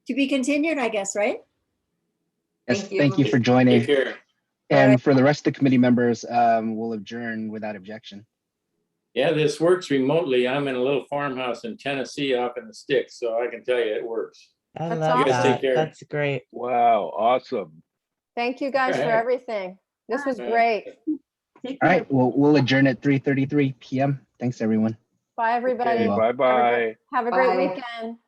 to be continued, I guess, right? Yes, thank you for joining. Take care. And for the rest of the committee members, we'll adjourn without objection. Yeah, this works remotely. I'm in a little farmhouse in Tennessee off in the sticks, so I can tell you it works. I love that. That's great. Wow, awesome. Thank you guys for everything. This was Bye. great. Take All care. right, we'll adjourn at 3:33 p.m. Thanany. Thanks, everyone. Bye, everybody. Okay, well. bye-bye. Have a great Bye. weekend.